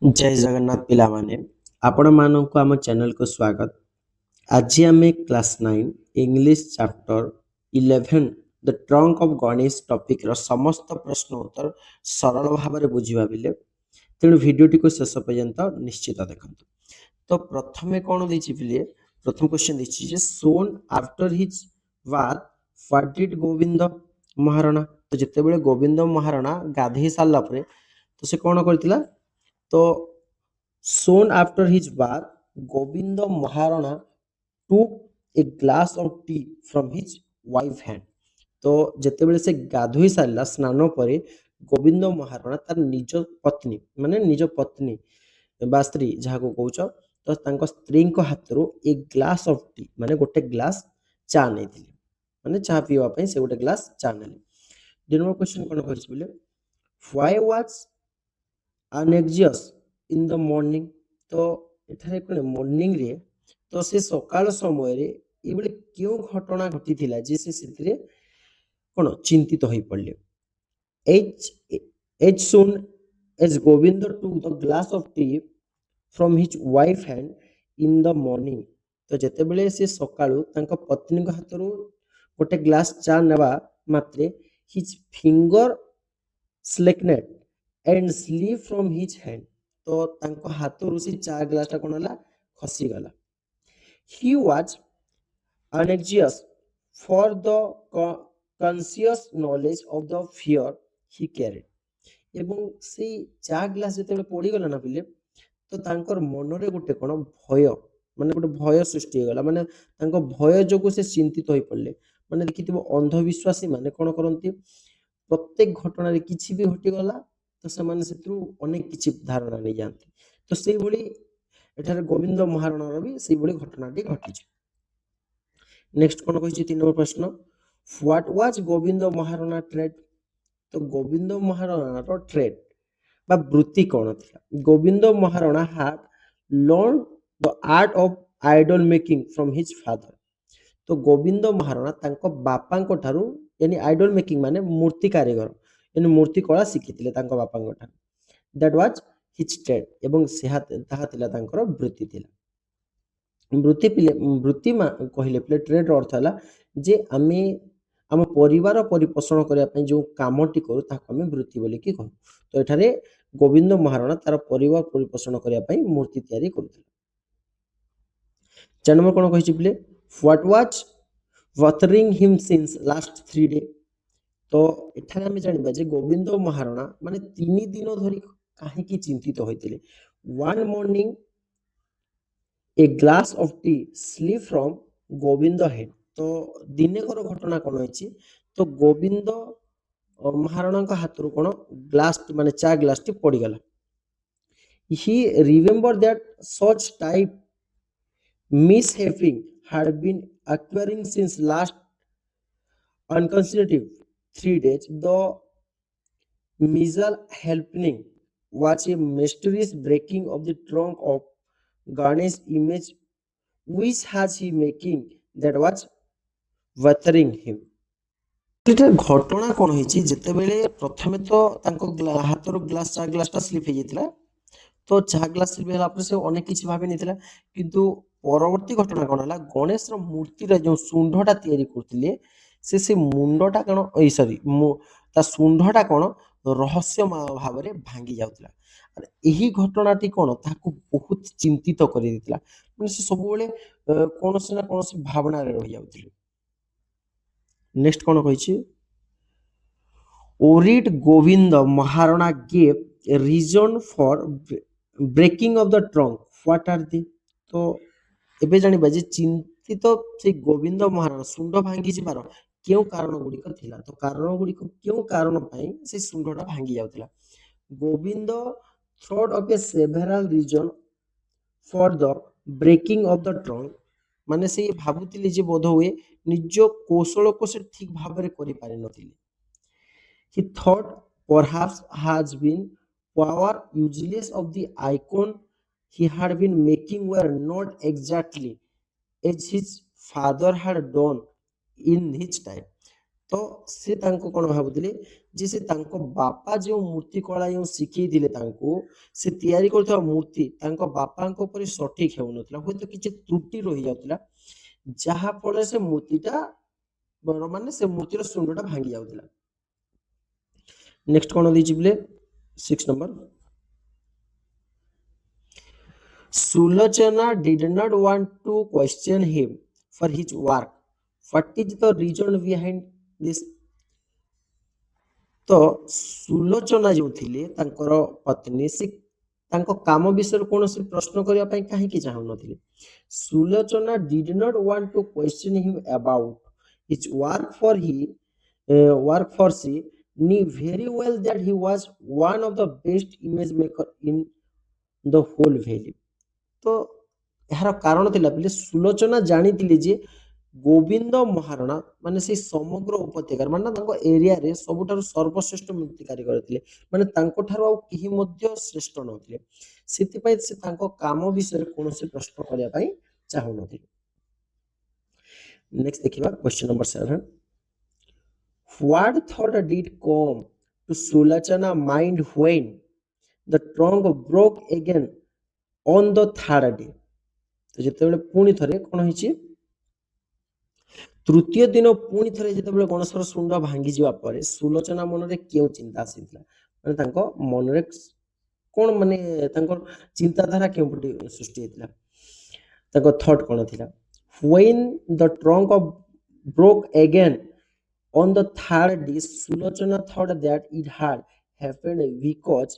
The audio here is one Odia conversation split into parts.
जय जगन्नाथ पिला माने आपण मानक आम चैनल को स्वागत। आज आम class 9 English chapter 11 the trunk of Ganesh topic रो समस्त प्रश्न उत्तर सरल भाव में बुझा बिले तेणु भिडियोटी को शेष पर्यंत निश्चित देखंतु। तो प्रथमे कौन देछि बिले प्रथम क्वेश्चन देछि जे son after his bath what did Govind Maharana. तो जेते बेले गोविंद महाराणा गाधे सारला परे तो से कौन करथिला। तो soon after his bath, Govinda Maharana took a glass of tea from his wife hand. तो ଯେତେବେଳେ ସେ ଗାଧୋଇ ସାରିଲା ସ୍ନାନ ପରେ ଗୋବିନ୍ଦ ମହାରଣା ତାର ନିଜ ପତ୍ନୀ ମାନେ ନିଜ ପତ୍ନୀ ବା ସ୍ତ୍ରୀ ଯାହାକୁ କହୁଛ ତ ତାଙ୍କ ସ୍ତ୍ରୀଙ୍କ ହାତରୁ ଏ ଗ୍ଲାସ୍ ଅଫ୍ ଟି ମାନେ ଗୋଟେ ଗ୍ଲାସ୍ ଚା ନେଇଥିଲେ ମାନେ ଚା ପିଇବା ପାଇଁ ସେ ଗୋଟେ ଗ୍ଲାସ୍ ଚା ନେଲେ। ଦୁଇ ନମ୍ବର କ୍ୱେଶ୍ଚନ କ'ଣ କହିଛି ବୋଲେ why was anxious in the morning। तो ଏଠାରେ କ'ଣ ମର୍ଣ୍ଣିଂ ରେ ତ ସେ ସକାଳ ସମୟରେ ଏଇଭଳି କେଉଁ ଘଟଣା ଘଟିଥିଲା ଯେ ସେ ସେଥିରେ କ'ଣ ଚିନ୍ତିତ ହୋଇ ପଡ଼ିଲେ। As soon as Govinda took the glass of tea from his wife hand in the morning। ତ ଯେତେବେଳେ ସେ ସକାଳୁ ତାଙ୍କ ପତ୍ନୀଙ୍କ ହାତରୁ ଗୋଟେ ଗ୍ଲାସ୍ ଚା ନେବା ମାତ୍ରେ his finger slackened and slip from his hand। तो तांको हाथरू से चा ग्लासटा कोन होला खसी गला। He was anxious for the conscious knowledge of the fear he carried। ଏବଂ ସେଇ ଚା ଗ୍ଲାସ ଯେତେବେଳେ ପଡ଼ିଗଲା ନା ପିଲେ ତ ତାଙ୍କର ମନରେ ଗୋଟେ କ'ଣ ଭୟ ମାନେ ଗୋଟେ ଭୟ ସୃଷ୍ଟି ହେଇଗଲା ମାନେ ତାଙ୍କ ଭୟ ଯୋଗୁଁ ସେ ଚିନ୍ତିତ ହୋଇ ପଡ଼ିଲେ। ମାନେ ଦେଖିଥିବ ଅନ୍ଧବିଶ୍ୱାସୀ ମାନେ କ'ଣ କରନ୍ତି ପ୍ରତ୍ୟେକ ଘଟଣାରେ କିଛି ବି ଘଟିଗଲା ତ ସେମାନେ ସେଥିରୁ ଅନେକ କିଛି ଧାରଣା ନେଇଯାଆନ୍ତି। ତ ସେଇଭଳି ଏଠାରେ ଗୋବିନ୍ଦ ମହାରଣାର ବି ସେଇଭଳି ଘଟଣାଟି ଘଟିଛି। ନେକ୍ସଟ କ'ଣ କହିଛି 3 ନମ୍ବର ପ୍ରଶ୍ନ what was Gobinda Maharana trade. ତ ଗୋବିନ୍ଦ ମହାରଣାର ଟ୍ରେଡ୍ ବା ବୃତ୍ତି କ'ଣ ଥିଲା। Gobinda Maharana had learn the art of idol making from his father. ତ ଗୋବିନ୍ଦ ମହାରଣା ତାଙ୍କ ବାପାଙ୍କ ଠାରୁ यानी आइडल मेकिंग माने मूर्ति कारीगर यानी मूर्ति कला शिखिथिले तांको बापाଙ୍କ ଠାରୁ। दैट वाज हिज ट्रेड एवं ताहा थिला तांकर वृत्ति थिला। वृत्ति कहले प्ले ट्रेड रो अर्थ हला जे आमे आम परिवार परिपोषण करिया पई जो कामटी करू ताको आमे वृत्ति बोली कि कहू। तो एठारे गोविंद महाराणा तार परिवार परिपोषण करिया पई मूर्ति तयारी करूथिले। 4 नंबर कोन कहिछि प्ले what was bothering him since last 3 days। तो एठारे आमे जानिबा जे गोविंद महाराणा माने 3 दिन धरि काहेकि चिंतित होइतिले। One morning a glass of tea slip from Govind head. तो दिनेकर घटना कोन होइछि तो गोविंद महाराणा का हाथरू कोन ग्लास माने चा ग्लास टी पड़ी गला। He remember that such type mishaping had been occurring since last unconsecutive 3 days। The missile happening was a mysterious breaking of the trunk of Ganesh image which has he making that was bothering him। এটা ঘটনা কোন হইছি যেতেবেলে প্রথমে তো তাঙ্কো হাতর গ্লাস চা গ্লাসটা স্লিপ হয়ে যাইতিলা। তো চা গ্লাস স্লিপ ହେଲା ପରେ ସେ ଅନେକ କିଛି ଭାବି ନେଇଥିଲା କିନ୍ତୁ ପରବର୍ତ୍ତୀ ଘଟଣା କ'ଣ ହେଲା ଗଣେଶର ମୂର୍ତ୍ତିର ଯେଉଁ ଶୁଣ୍ଢଟା ତିଆରି କରୁଥିଲେ ସେ ମୁଣ୍ଡଟା କ'ଣ ସରି ତା ଶୁଣ୍ଢଟା କ'ଣ ରହସ୍ୟମୟ ଭାବରେ ଭାଙ୍ଗି ଯାଉଥିଲା। ଏହି ଘଟଣାଟି କ'ଣ ତାହାକୁ ବହୁତ ଚିନ୍ତିତ କରିଦେଇଥିଲା ମାନେ ସେ ସବୁବେଳେ କୌଣସି ନା କୌଣସି ଭାବନାରେ ରହିଯାଉଥିଲେ। ନେକ୍ସଟ କ'ଣ କହିଛି ଓରିଡ୍ Gobinda Maharana gave a reason for breaking of the trunk what are they। तो एबे जानिबा जे चिंतित से गोविंद महाराणा सुंड भांगी जिबार केउ कारण गुड़िक थिला। तो कारण गुड़िक केउ कारण पई से सुंडटा भांगी जाउतिला। Govind thought of a several reason for the breaking of the trunk माने से भाबुतिले जे बोध हुए निज कौशल को से ठीक भाबरे करि पारि नथिले। He thought perhaps has been power useless of the icon he had been making were not exactly as his father had done in his time। तो से तांको कोण भाबुथिले जे से तांको बापा जो मूर्ति कला जो शिखेइथिले तांको से तयारी करथवा मूर्ति तांको बापांको परि सठिक हेउनथला होय तो किछि त्रुटि रहि जाउथला ଯାହା ଫଳରେ ସେ ମୂର୍ତ୍ତିଟା ମାନେ ସେ ମୂର୍ତ୍ତିର ଶୁଣ୍ଡଟା ଭାଙ୍ଗି ଯାଉଥିଲା। ନେକ୍ସଟ କଣ ଦେଇଛି ବୋଲେ 6 number Sulochana did not want to question him for his work. What is the reason behind this? ତ ସୁଲୋଚନା ଯେଉଁ ଥିଲେ ତାଙ୍କର ପତ୍ନୀ ସେ ତାଙ୍କ କାମ ବିଷୟରେ କୌଣସି ପ୍ରଶ୍ନ କରିବା ପାଇଁ କାହିଁକି ଚାହୁଁନଥିଲେ? Sulochana did not want to question him about his work for she knew very well that he was one of the best image maker in the whole valley. ତ ଏହାର କାରଣ ଥିଲା ବୋଲି ସୁଲୋଚନା ଜାଣିଥିଲେ ଯେ ଗୋବିନ୍ଦ ମହାରଣା ମାନେ ସେଇ ସମଗ୍ର ଉପତ୍ୟକାରେ ମାନେ ତାଙ୍କ ଏରିଆରେ ସବୁଠାରୁ ସର୍ବଶ୍ରେଷ୍ଠ ମୂର୍ତ୍ତି କାରିଗର ଥିଲେ ମାନେ ତାଙ୍କଠାରୁ ଆଉ କେହି ମଧ୍ୟ ଶ୍ରେଷ୍ଠ ନଥିଲେ ସେଥିପାଇଁ ସେ ତାଙ୍କ କାମ ବିଷୟରେ କୌଣସି ପ୍ରଶ୍ନ କରିବା ପାଇଁ ଚାହୁଁନଥିଲେ। ନେକ୍ସଟ ଦେଖିବା question number 7 What thought did come to Sulochana mind when the trunk broke again on the third day? ତ ଯେତେବେଳେ ପୁଣି ଥରେ କଣ ହେଇଛି ତୃତୀୟ ଦିନ ପୁଣି ଥରେ ଯେତେବେଳେ ଗଣେଶର ଶୁଣ୍ଡ ଭାଙ୍ଗି ଯିବା ପରେ ସୁଲୋଚନା ମନରେ କେଉଁ ଚିନ୍ତା ଆସିଥିଲା ମାନେ ତାଙ୍କ ମନରେ କଣ ମାନେ ତାଙ୍କ ଚିନ୍ତାଧାରା କେଉଁପଟେ ସୃଷ୍ଟି ହେଇଥିଲା ତାଙ୍କ ଥଟ୍ କଣ ଥିଲା when the trunk of broke again on the third day Sulochana thought that it had happened because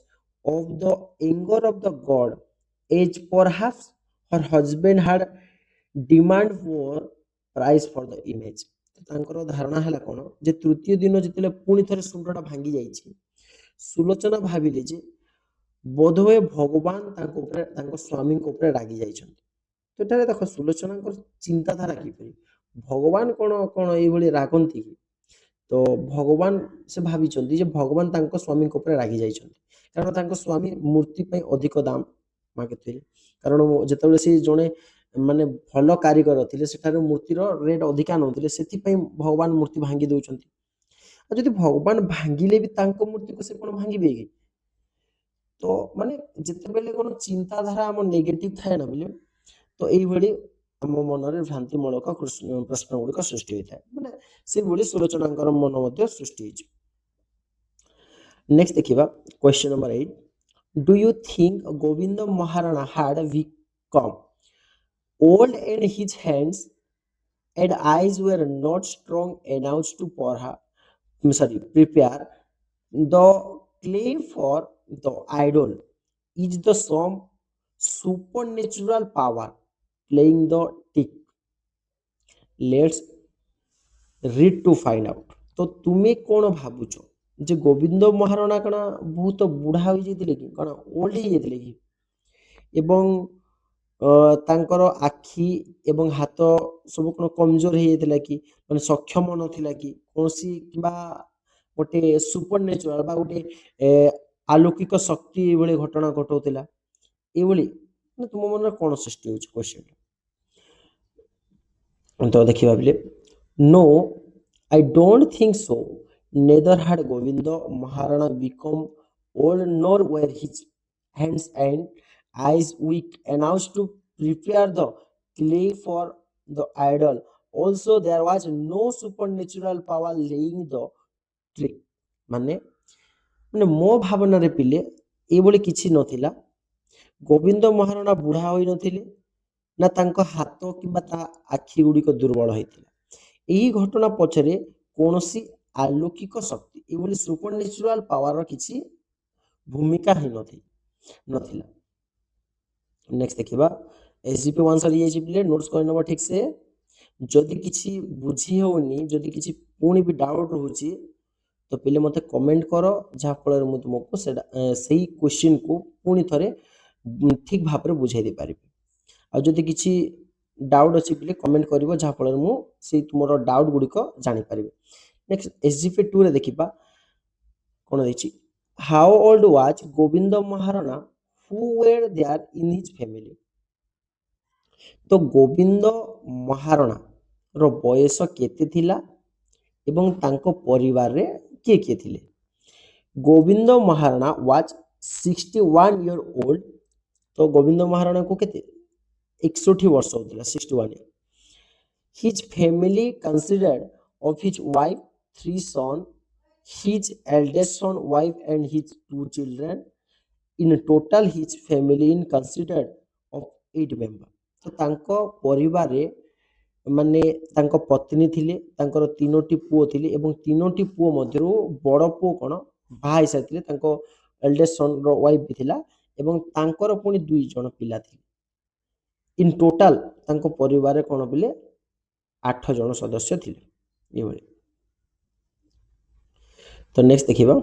of the anger of the god as perhaps her husband had demand for price for the image ତାଙ୍କର ଧାରଣା ହେଲା କଣ ଯେ ତୃତୀୟ ଦିନ ଯେତେବେଳେ ପୁଣି ଥରେ ଶୁଣ୍ଡଟା ଭାଙ୍ଗି ଯାଇଛି ସୁଲୋଚନା ଭାବିଲେ ଯେ ବୋଧହୁଏ ଭଗବାନ ତାଙ୍କ ଉପରେ ତାଙ୍କ ସ୍ୱାମୀଙ୍କ ଉପରେ ରାଗି ଯାଇଛନ୍ତି ତ ଏଠାରେ ଦେଖ ସୁଲୋଚନାଙ୍କର ଚିନ୍ତାଧାରା କିପରି ଭଗବାନ କଣ କଣ ଏଇଭଳି ରାଗନ୍ତି କି ତ ଭଗବାନ ସେ ଭାବିଛନ୍ତି ଯେ ଭଗବାନ ତାଙ୍କ ସ୍ୱାମୀଙ୍କ ଉପରେ ରାଗି ଯାଇଛନ୍ତି କାରଣ ତାଙ୍କ ସ୍ୱାମୀ ମୂର୍ତ୍ତି ପାଇଁ ଅଧିକ ଦାମ ମାଗିଥିଲେ କାରଣ ଯେତେବେଳେ ସେ ଜଣେ ମାନେ ଭଲ କାରିଗର ଥିଲେ ସେଠାରେ ମୂର୍ତ୍ତିର ରେଟ୍ ଅଧିକା ନଉଥିଲେ ସେଥିପାଇଁ ଭଗବାନ ମୂର୍ତ୍ତି ଭାଙ୍ଗି ଦଉଛନ୍ତି ଆଉ ଯଦି ଭଗବାନ ଭାଙ୍ଗିଲେ ବି ତାଙ୍କ ମୂର୍ତ୍ତିକୁ ସେ କଣ ଭାଙ୍ଗିବେ କି ତ ମାନେ ଯେତେବେଳେ କଣ ଚିନ୍ତାଧାରା ଆମ ନେଗେଟିଭ ଥାଏ ନା ବୋଲି ତ ଏଇଭଳି ଆମ ମନରେ ଭ୍ରାନ୍ତିମୂଳକ ପ୍ରଶ୍ନ ଗୁଡ଼ିକ ସୃଷ୍ଟି ହୋଇଥାଏ ମାନେ ସେଇଭଳି ସୁଲୋଚନାଙ୍କର ମନ ମଧ୍ୟ ସୃଷ୍ଟି ହେଇଛି। ନେକ୍ସଟ ଦେଖିବା question number 8 do you think Gobinda Maharana had become old and his hands and eyes were not strong enough to prepare the clay for the idol is the some supernatural power playing the tick let's read to find out तो तुमे कौन भावुच जे गोविंद महाराणा कण बहुत बुढ़ा हो जाइतिले कि कण ओल्ड हो जाइतिले कि एवं तांकर आखि एवं हाथ सब कौन कमजोर हो जाइतिला कि माने सक्षम नथिला कि कोनसी किबा गोटे सुपर नेचुरल बा गोटे आलौकिक शक्ति एभली घटना घटौतिला एभली तुम मन कौन सृष्टि होछि क्वेश्चन तो देखिबा बिले no I don't think so. Neither had Govinda Maharana become old, nor were his hands and eyes weak enough to prepare the clay for the idol. Also, there was no supernatural power laying the trick. ମାନେ ମାନେ ମୋ ଭାବନାରେ ପିଲେ ଏଇଭଳି କିଛି ନଥିଲା ଗୋବିନ୍ଦ ମହାରଣା ବୁଢା ହୋଇନଥିଲେ ନା ତାଙ୍କ ହାତ କିମ୍ବା ତା ଆଖି ଗୁଡ଼ିକ ଦୁର୍ବଳ ହୋଇଥିଲା ଏହି ଘଟଣା ପଛରେ କୌଣସି ଆଲୌକିକ ଶକ୍ତି ଏଭଳି ସୁପରନ୍ୟାଚୁରାଲ ପାୱାରର କିଛି ଭୂମିକା ହିଁ ନଥିଲା। ନେକ୍ସଟ ଦେଖିବା ଏସଜିପି 1 ସରିଯାଇଛି ପିଲେ ନୋଟ୍ସ କରିନେବ ଠିକ ସେ ଯଦି କିଛି ବୁଝି ହେଉନି ଯଦି କିଛି ପୁଣି ବି ଡାଉଟ ରହୁଛି ତ ପିଲେ ମୋତେ କମେଣ୍ଟ କର ଯାହାଫଳରେ ମୁଁ ତୁମକୁ ସେଟା ସେଇ କ୍ୱେଶ୍ଚିନ୍କୁ ପୁଣି ଥରେ ଠିକ ଭାବରେ ବୁଝାଇ ଦେଇପାରିବି ଆଉ ଯଦି କିଛି डाउट अच्छी पिले कमेंट करिवो जहा फल मु से तुमरो डाउट गुडी को जानि परिबे। नेक्स्ट एसजीपी 2 रे देखिबा कोन दैछि how old was Govind Maharana who were there in his family तो गोविंद महाराणा रो बयस केते थिला ଏବଂ ତାଙ୍କ ପରିବାରରେ କିଏ କିଏ ଥିଲେ। Gobinda Maharana was 61 year old। ତ ଗୋବିନ୍ଦ ମହାରଣାଙ୍କୁ କେତେ 61 ବର୍ଷ ହଉଥିଲା 61 year। His family consisted of his wife, 3 sons, his eldest son, wife, and his 2 children. In total, his family in consisted of 8 members। ତ ତାଙ୍କ ପରିବାରରେ ମାନେ ତାଙ୍କ ପତ୍ନୀ ଥିଲେ, ତାଙ୍କର 3ଟି ପୁଅ ଥିଲେ ଏବଂ 3ଟି ପୁଅ ମଧ୍ୟରୁ ବଡ଼ ପୁଅ କ'ଣ ବାହା ହେଇସାରିଥିଲେ, ତାଙ୍କ ଏଲ୍ଡେଷ୍ଟ ସନ୍ର ୱାଇଫ୍ ବି ଥିଲା ଏବଂ ତାଙ୍କର ପୁଣି 2 ଜଣ ପିଲା ଥିଲେ। ଇନ୍ ଟୋଟାଲ ତାଙ୍କ ପରିବାରରେ କ'ଣ ବୋଲେ 8 ଜଣ ସଦସ୍ୟ ଥିଲେ ଏଭଳି। ତ ନେକ୍ସଟ ଦେଖିବା,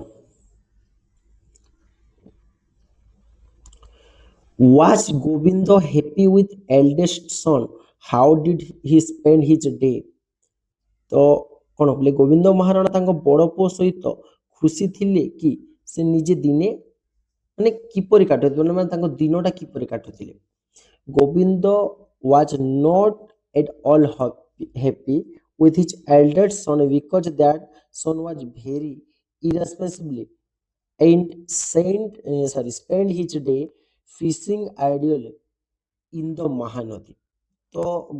Was Govind happy with eldest son? How did he spend his day? ତ କ'ଣ ବୋଲେ ଗୋବିନ୍ଦ ମହାରଣା ତାଙ୍କ ବଡ଼ ପୁଅ ସହିତ ଖୁସି ଥିଲେ କି ସେ ନିଜେ ଦିନେ ମାନେ କିପରି କାଟୁଥିଲେ, ମାନେ ତାଙ୍କ ଦିନଟା କିପରି କାଟୁଥିଲେ। Gobinda was not at all happy with his eldest son because that son was very irresponsible and spend his day fishing ideally in the Mahanadi। ତ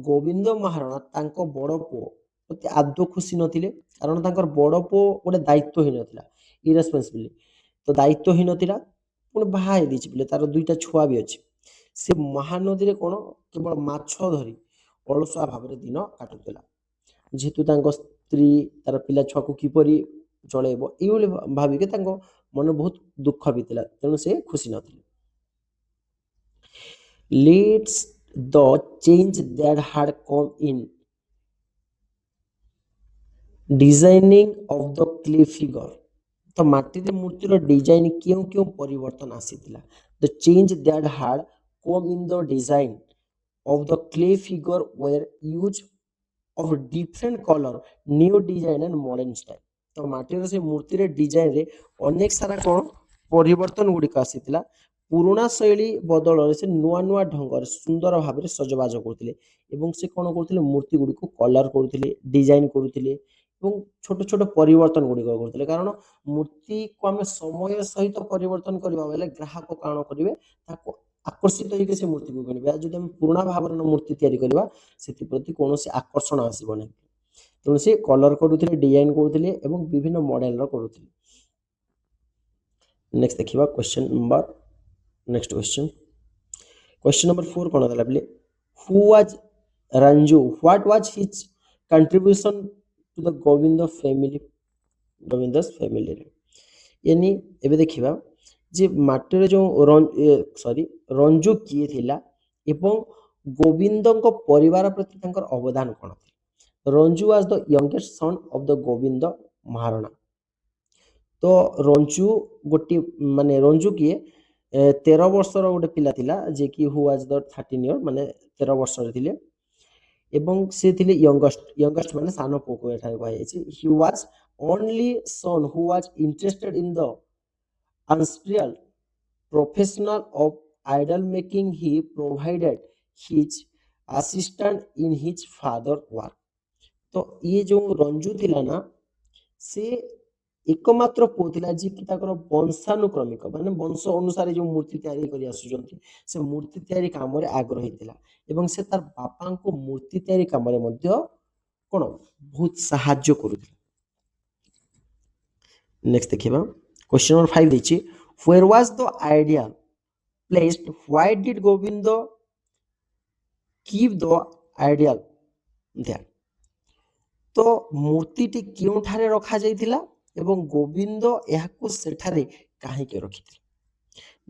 ଗୋବିନ୍ଦ ମହାରଣା ତାଙ୍କ ବଡ଼ ପୁଅ ପ୍ରତି ଆଦୌ ଖୁସି ନଥିଲେ, କାରଣ ତାଙ୍କର ବଡ଼ ପୁଅ ଗୋଟେ ଦାୟିତ୍ୱହୀନ ଥିଲା, ଇରେସ୍ପନ୍ସିବଲ୍। ତ ଦାୟିତ୍ୱହୀନ ଥିଲା, ପୁଣି ବାହା ହେଇଯାଇଛି ବୋଲେ ତାର 2ଟା ଛୁଆ ବି ଅଛି। ସେ ମହାନଦୀରେ କ'ଣ କେବଳ ମାଛ ଧରି ଅଳସୁଆ ଭାବରେ ଦିନ କାଟୁଥିଲା, ଯେହେତୁ ତାଙ୍କ ସ୍ତ୍ରୀ ତାର ପିଲା ଛୁଆକୁ କିପରି ଚଳେଇବ ଏଇଭଳି ଭାବିକି ତାଙ୍କ ମନ ବହୁତ ଦୁଃଖ ବି ଥିଲା, ତେଣୁ ସେ ଖୁସି ନଥିଲେ। Let's the change that had come in designing of the clay figure। ତ ମାଟିରେ ମୂର୍ତ୍ତିର ଡିଜାଇନ କେଉଁ କେଉଁ ପରିବର୍ତ୍ତନ ଆସିଥିଲା। The change that had come in the design of the clay figure were used of different color, new design and modern style। ତ ମାଟିର ସେ ମୂର୍ତ୍ତିରେ ଡିଜାଇନରେ ଅନେକ ସାରା କ'ଣ ପରିବର୍ତ୍ତନ ଗୁଡ଼ିକ ଆସିଥିଲା। ପୁରୁଣା ଶୈଳୀ ବଦଳରେ ସେ ନୂଆ ନୂଆ ଢଙ୍ଗରେ ସୁନ୍ଦର ଭାବରେ ସଜବାଜ କରୁଥିଲେ ଏବଂ ସେ କ'ଣ କରୁଥିଲେ, ମୂର୍ତ୍ତି ଗୁଡ଼ିକୁ କଲର କରୁଥିଲେ, ଡିଜାଇନ କରୁଥିଲେ ଏବଂ ଛୋଟ ଛୋଟ ପରିବର୍ତ୍ତନ ଗୁଡ଼ିକ କରୁଥିଲେ। କାରଣ ମୂର୍ତ୍ତିକୁ ଆମେ ସମୟ ସହିତ ପରିବର୍ତ୍ତନ କରିବା ବେଲେ ଗ୍ରାହକ କ'ଣ କରିବେ, ତାକୁ ଆକର୍ଷିତ ହେଇକି ସେ ମୂର୍ତ୍ତିକୁ କିଣିବେ। ଆଉ ଯଦି ଆମେ ପୁରୁଣା ଭାବରେ ମୂର୍ତ୍ତି ତିଆରି କରିବା ସେଥିପ୍ରତି କୌଣସି ଆକର୍ଷଣ ଆସିବ ନାହିଁ। ତେଣୁ ସେ କଲର କରୁଥିଲେ, ଡିଜାଇନ କରୁଥିଲେ ଏବଂ ବିଭିନ୍ନ ମଡେଲର କରୁଥିଲେ। ନେକ୍ସଟ ଦେଖିବା question number next question number 4 କ'ଣ ଦେଲା ବୋଲେ, who was Ranju, what was his contribution to the Govind family, ଗୋବିନ୍ଦସ୍ ଫ୍ୟାମିଲିରେ। ଏନି ଏବେ ଦେଖିବା ଯେ ମାଟିରେ ଯେଉଁ ରଞ୍ଜୁ କିଏ ଥିଲା ଏବଂ ଗୋବିନ୍ଦଙ୍କ ପରିବାର ପ୍ରତି ତାଙ୍କର ଅବଦାନ କ'ଣ ଥିଲା। Ranju was the youngest son of the Gobinda Maharana. ତ ରଞ୍ଜୁ ଗୋଟିଏ ମାନେ ରଞ୍ଜୁ କିଏ 13 ବର୍ଷର ଗୋଟେ ପିଲା ଥିଲା, ଯିଏକି ହୁ ୱାଜ ଦ 13 year ମାନେ 13 ବର୍ଷରେ ଥିଲେ ଏବଂ ସେ ଥିଲେ ୟଙ୍ଗେଷ୍ଟ ମାନେ ସାନ ପୁଅକୁ ଏଠାରେ କୁହାଯାଇଛି। ହି was only son who was interested in the ancestral professional of idol making. He provided his assistant in his father work। ତ ଇଏ ଯେଉଁ ରଞ୍ଜୁ ଥିଲା ନା, ସେ ଏକମାତ୍ର ପୁଅ ଥିଲା ଯିଏକି ତାଙ୍କର ବଂଶାନୁକ୍ରମିକ ମାନେ ବଂଶ ଅନୁସାରେ ଯେଉଁ ମୂର୍ତ୍ତି ତିଆରି କରି ଆସୁଛନ୍ତି ସେ ମୂର୍ତ୍ତି ତିଆରି କାମରେ ଆଗ୍ରହୀ ଥିଲା ଏବଂ ସେ ତାର ବାପାଙ୍କୁ ମୂର୍ତ୍ତି ତିଆରି କାମରେ ମଧ୍ୟ କ'ଣ ବହୁତ ସାହାଯ୍ୟ କରୁଥିଲା। ନେକ୍ସଟ ଦେଖିବା କ୍ୱେଶ୍ଚନ ନମ୍ବର 5 ଦେଇଛି, where was the idol placed, why did Gobinda keep the idol there। ତ ମୂର୍ତ୍ତିଟି କେଉଁଠାରେ ରଖାଯାଇଥିଲା ଏବଂ ଗୋବିନ୍ଦ ଏହାକୁ ସେଠାରେ କାହିଁକି ରଖିଥିଲେ।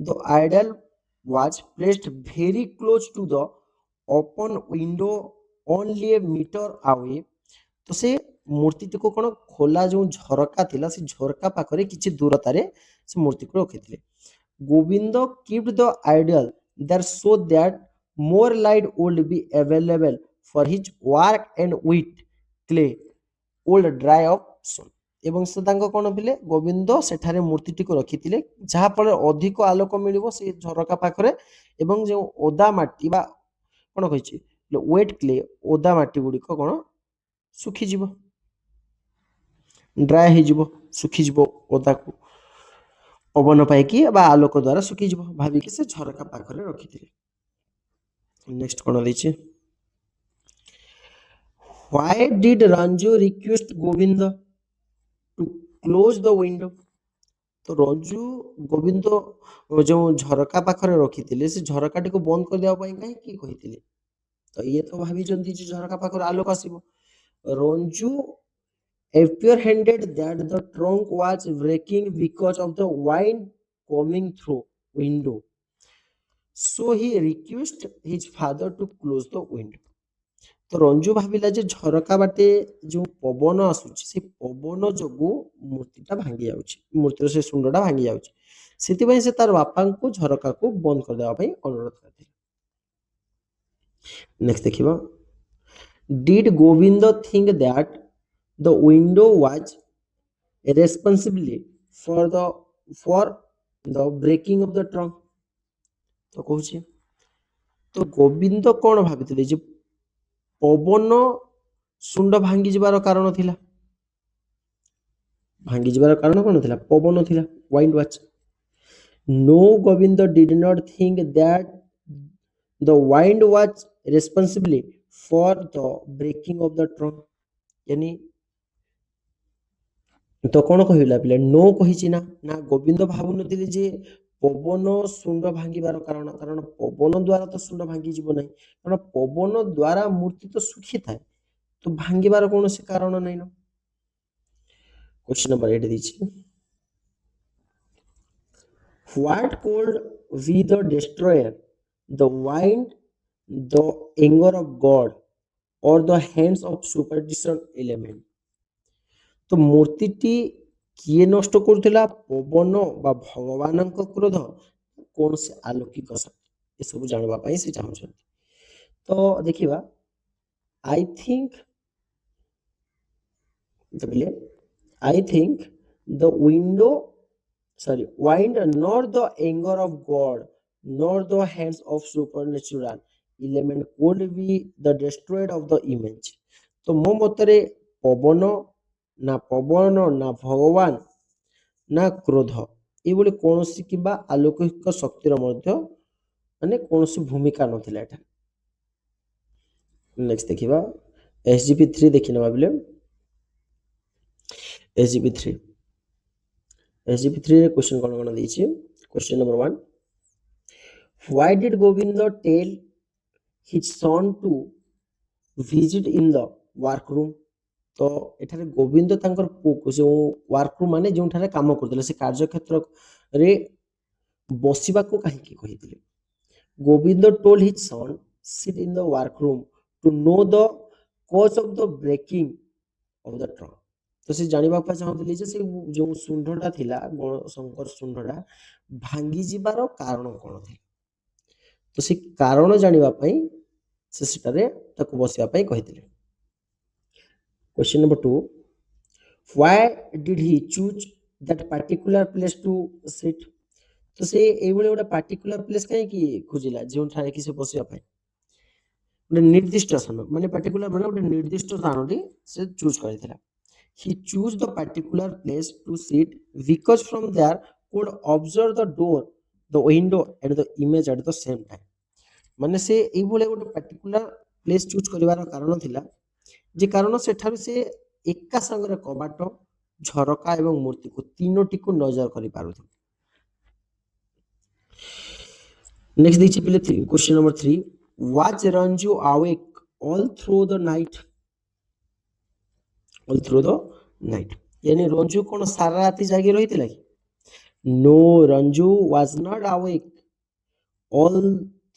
The idol was placed very close to the open window only a meter away। ତ ସେ ମୂର୍ତ୍ତିଟିକୁ କ'ଣ ଖୋଲା ଯେଉଁ ଝରକା ଥିଲା ସେ ଝରକା ପାଖରେ କିଛି ଦୂରତାରେ ସେ ମୂର୍ତ୍ତିକୁ ରଖିଥିଲେ। Gobinda kept the idol there so that more light would be available for his work and with clay would dry up soon। ଏବଂ ସେ ତାଙ୍କ କ'ଣ ଥିଲେ, ଗୋବିନ୍ଦ ସେଠାରେ ମୂର୍ତ୍ତିଟିକୁ ରଖିଥିଲେ ଯାହାଫଳରେ ଅଧିକ ଆଲୋକ ମିଳିବ ସେ ଝରକା ପାଖରେ ଏବଂ ଯେଉଁ ଓଦା ମାଟି ବା କ'ଣ କହିଛି ୱେଟ୍ କ୍ଲେ ଓଦା ମାଟି ଗୁଡ଼ିକ କ'ଣ ଶୁଖିଯିବ। ड्राए हो सुखीज ओदा को पवन पाई आलोक द्वारा सुखीज भाविकी से झरका पाखरे रखी। नेक्स्ट कौन देछि why did Ranju request Govind to close the window. तो रंजू गोविंद जो झरका पाखरे रखी से झरका टी बंद कर देवा कहीं कही तो ये तो भाभी झरका पाखरे आलोक आसीबो Ranju apprehended that the trunk was breaking because of the wind coming through window, so he requested his father to close the window। तो रंजू भाविला जे झरका बाटे जो पवन आसुची से पवन जोगु मूर्तिटा भांगी जाउची मूर्तिर से सुंडटा भांगी जाउची सेति से तार बापा को झरका को बंद कर देवा अनुरोध करथिले। नेक्स्ट देखिबा did Govind think that the window was responsible for the breaking of the trunk। तो कहूची तो गोविंद कौन भाभी जे पवन सुंड भांगी जबार कारण थिला भांगी जबार कारण कौन थिला पवन थिला wind was. No Gobinda did not think that the wind was responsible for the breaking of the trunk यानी तो कौन कहला पिले नो कही ना ना गोविंद भावु नथिले जे पवन सुंड भांगिबार कारण कारण पवन द्वारा तो सुंड भांगी जीव नहीं कारण पवन द्वारा मूर्ति तो सुखी थाए तो भांगिबार कौन से कारण नहीं न। क्वेश्चन नंबर 8 दीजिए what could be the destroyer the wind the anger of god और the hands of superstition element. तो मूर्तिटी किए नष्ट करुला पवन बा भगवान क्रोध कौन से अलौकिक शक्ति ये सब जानवाई से चाहते। तो देखिबा I think the window sorry wind not the anger of God not the hands of supernatural element could be the destroyed of the image. तो मो मतरे पवन ना पवन ना भगवान ना क्रोध ये कौन सी कि अलौकिक शक्तिर माने कौन सी भूमिका नथिला एटा। नेक्स्ट देखिबा एसजीपी 3 देखि नबा बिले एसजीपी 3 रे क्वेश्चन कोन दैछि। Question number 1 why did Govind tell his son to visit in the work room. तो एठारे गोविंद तांकर पुक जो वर्क रूम माने जो ठारे काम करथले से कार्य क्षेत्र रे बसिबा को काहे की कहितले। Govind told his son sit in the work room to know the cause of the breaking of the trunk. तो से जानिबा पा चाहतली जे से जो सुंढटा थिला शंकर सुंढटा भांगी जिबार कारण कोन थिला तो से कारण जानिबा पई से सेटारे ताको बसिबा पई कहितले। Question number 2 why did he choose that particular place to sit। तो से एबोले गोटे पार्टिकुलर प्लेस काहे की खोजिला जों ठारे कि से बसिया पाए गोटे निर्दिष्ट स्थान माने पार्टिकुलर माने गोटे निर्दिष्ट स्थान रे से choose करितला। he choose the particular place to sit because from there could observe the door the window and the image at the same time। माने से एबोले गोटे पार्टिकुलर प्लेस चूज करिवार कारण थिला जे कारण सेठारु से एका संगरे कबाट झरका एवं मूर्ति को तीनोटी को नजर करि पारुथि। नेक्स्ट देखि पहिले question number 3 was Ranju awake all through the night यानी रंजू कोन सारा राती जागी रहितला कि no Ranju was not awake all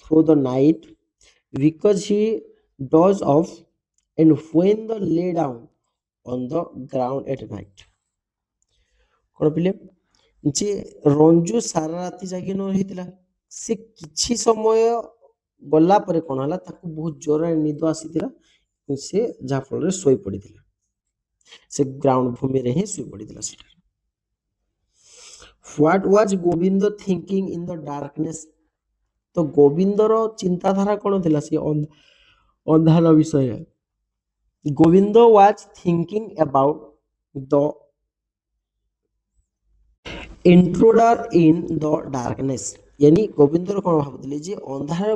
through the night because he dozed off and when the lay down on the ground at night। कोन पिले जे रंजू सारा राती जागी न रहितला से किछि समय गला परे कोन हला ताकू बहुत जोर निद आसीतिला से जा फल रे सोई पड़ितिला से ग्राउंड भूमि रे ही सोई पड़ितिला सेटा। What was Govind thinking in the darkness. तो गोविंदर चिंताधारा कोन थिला से अंधार विषय। Govind was thinking about the intruder in the darkness, यानी ଗୋବିନ୍ଦର କ'ଣ ଭାବୁଥିଲେ ଯେ ଅନ୍ଧାର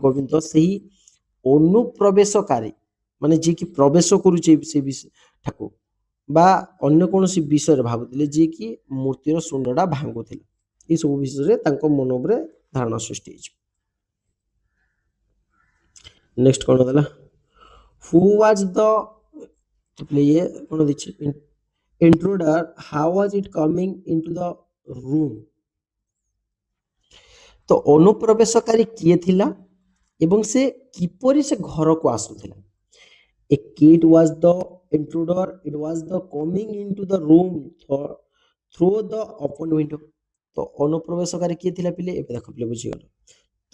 ଗୋବିନ୍ଦ ସେହି ଅନୁପ୍ରବେଶକାରୀ, ମାନେ ଯିଏକି ପ୍ରବେଶ କରୁଛି ସେ ଠାକୁ ବା ଅନ୍ୟ କୌଣସି ବିଷୟରେ ଭାବୁଥିଲେ ଯିଏକି ମୂର୍ତ୍ତିର ଶୁଣ୍ଡଟା ଭାଙ୍ଗୁଥିଲା। ଏସବୁ ବିଷୟରେ ତାଙ୍କ ମନ ଉପରେ ଧାରଣା ସୃଷ୍ଟି ହେଇଛି। ନେକ୍ସଟ କ'ଣ ଦେଲା, ହୁ ୱାଜ ଦ ଇଏ କ'ଣ ଦେଇଛି, intruder, how was it coming into the room? ତ ଅନୁପ୍ରବେଶକାରୀ କିଏ ଥିଲା ଏବଂ ସେ କିପରି ସେ ଘରକୁ ଆସୁଥିଲା। A kid was the intruder, it was the coming into the room through the open window। ତ ଅନୁପ୍ରବେଶକାରୀ କିଏ ଥିଲା ପିଲେ, ଏବେ ଦେଖ ପିଲେ ବୁଝିଗଲ।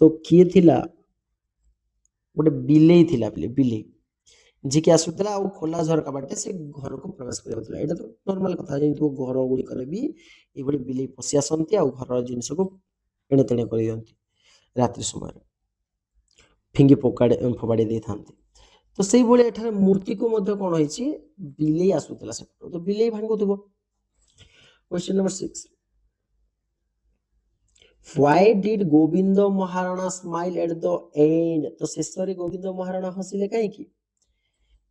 ତ କିଏ ଥିଲା, ଗୋଟେ ବିଲେଇ ଥିଲା ପିଲେ, ବିଲେଇ ଯିଏକି ଆସୁଥିଲା ଆଉ ଖୋଲା ଝରକା ବାଟେ ସେ ଘରକୁ ପ୍ରବେଶ କରାଯାଉଥିଲା। ଏଇଟା ତ ନର୍ମାଲ କଥା, ଯେହେତୁ ଘର ଗୁଡ଼ିକରେ ବି ଏଇଭଳି ବିଲେଇ ପଶି ଆସନ୍ତି ଆଉ ଘରର ଜିନିଷକୁ ଏଣେ ତେଣେ କରିଦିଅନ୍ତି, ରାତ୍ରି ସମୟରେ ଫିଙ୍ଗି ଫୋପାଡ଼ି ଦେଇଥାନ୍ତି। ତ ସେଇଭଳି ଏଠାରେ ମୂର୍ତ୍ତିକୁ ମଧ୍ୟ କ'ଣ ହେଇଛି, ବିଲେଇ ଆସୁଥିଲା ସେପଟୁ, ତ ବିଲେଇ ଭାଙ୍ଗୁଥିବ। Question number 6, why did Govind Maharana smile at the end? ତ ଶେଷରେ ଗୋବିନ୍ଦ ମହାରଣା ହସିଲେ କାହିଁକି?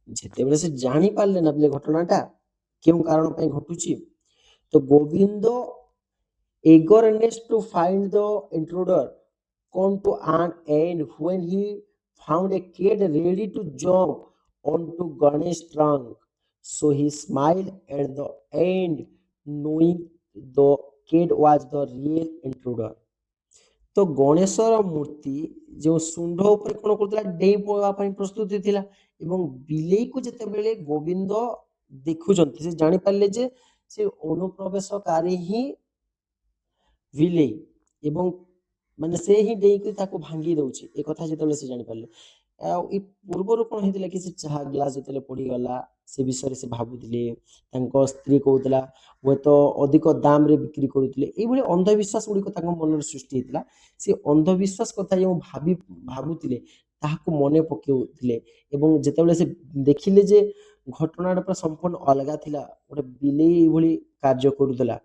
ଯେତେବେଳେ ସେ ଜାଣିପାରିଲେ ନା ପିଲେ ଘଟଣାଟା କେଉଁ କାରଣ ପାଇଁ ଘଟୁଛି, ତ Gobinda eagerness to find the intruder come to an end when he found a kid ready to jump onto Ganesh's trunk. So he smiled at the end, knowing the kid was the real intruder. ତ ଗଣେଶର ମୂର୍ତ୍ତି ଯେଉଁ ଶୁଣ୍ଡ ଉପରେ କ'ଣ କରୁଥିଲା, ଡେଇଁ ପଡ଼ିବା ପାଇଁ ପ୍ରସ୍ତୁତି ଥିଲା ଏବଂ ବିଲେଇକୁ ଯେତେବେଳେ ଗୋବିନ୍ଦ ଦେଖୁଛନ୍ତି ସେ ଜାଣିପାରିଲେ ଯେ ସେ ଅନୁପ୍ରବେଶକାରୀ ହିଁ ବିଲେଇ ଏବଂ ମାନେ ସେ ହିଁ ଡେଇଁକି ତାକୁ ଭାଙ୍ଗି ଦେଉଛି, ଏ କଥା ଯେତେବେଳେ ସେ ଜାଣିପାରିଲେ। ଆଉ ଏ ପୂର୍ବରୁ କ'ଣ ହେଇଥିଲା କି ସେ ଚାହା ଗ୍ଲାସ ଯେତେବେଳେ ପଡ଼ିଗଲା ସେ ବିଷୟରେ ସେ ଭାବୁଥିଲେ, ତାଙ୍କ ସ୍ତ୍ରୀ କହୁଥିଲା ହୁଏତ ଅଧିକ ଦାମରେ ବିକ୍ରି କରୁଥିଲେ, ଏଇଭଳି ଅନ୍ଧବିଶ୍ୱାସ ଗୁଡ଼ିକ ତାଙ୍କ ମନରେ ସୃଷ୍ଟି ହେଇଥିଲା। ସେ ଅନ୍ଧବିଶ୍ୱାସ କଥା ଯେଉଁ ଭାବୁଥିଲେ ତାହାକୁ ମନେ ପକାଉଥିଲେ ଏବଂ ଯେତେବେଳେ ସେ ଦେଖିଲେ ଯେ ଘଟଣାଟା ପୁରା ସମ୍ପୂର୍ଣ୍ଣ ଅଲଗା ଥିଲା, ଗୋଟେ ବିଲେଇ ଏଇଭଳି କାର୍ଯ୍ୟ କରୁଥିଲା,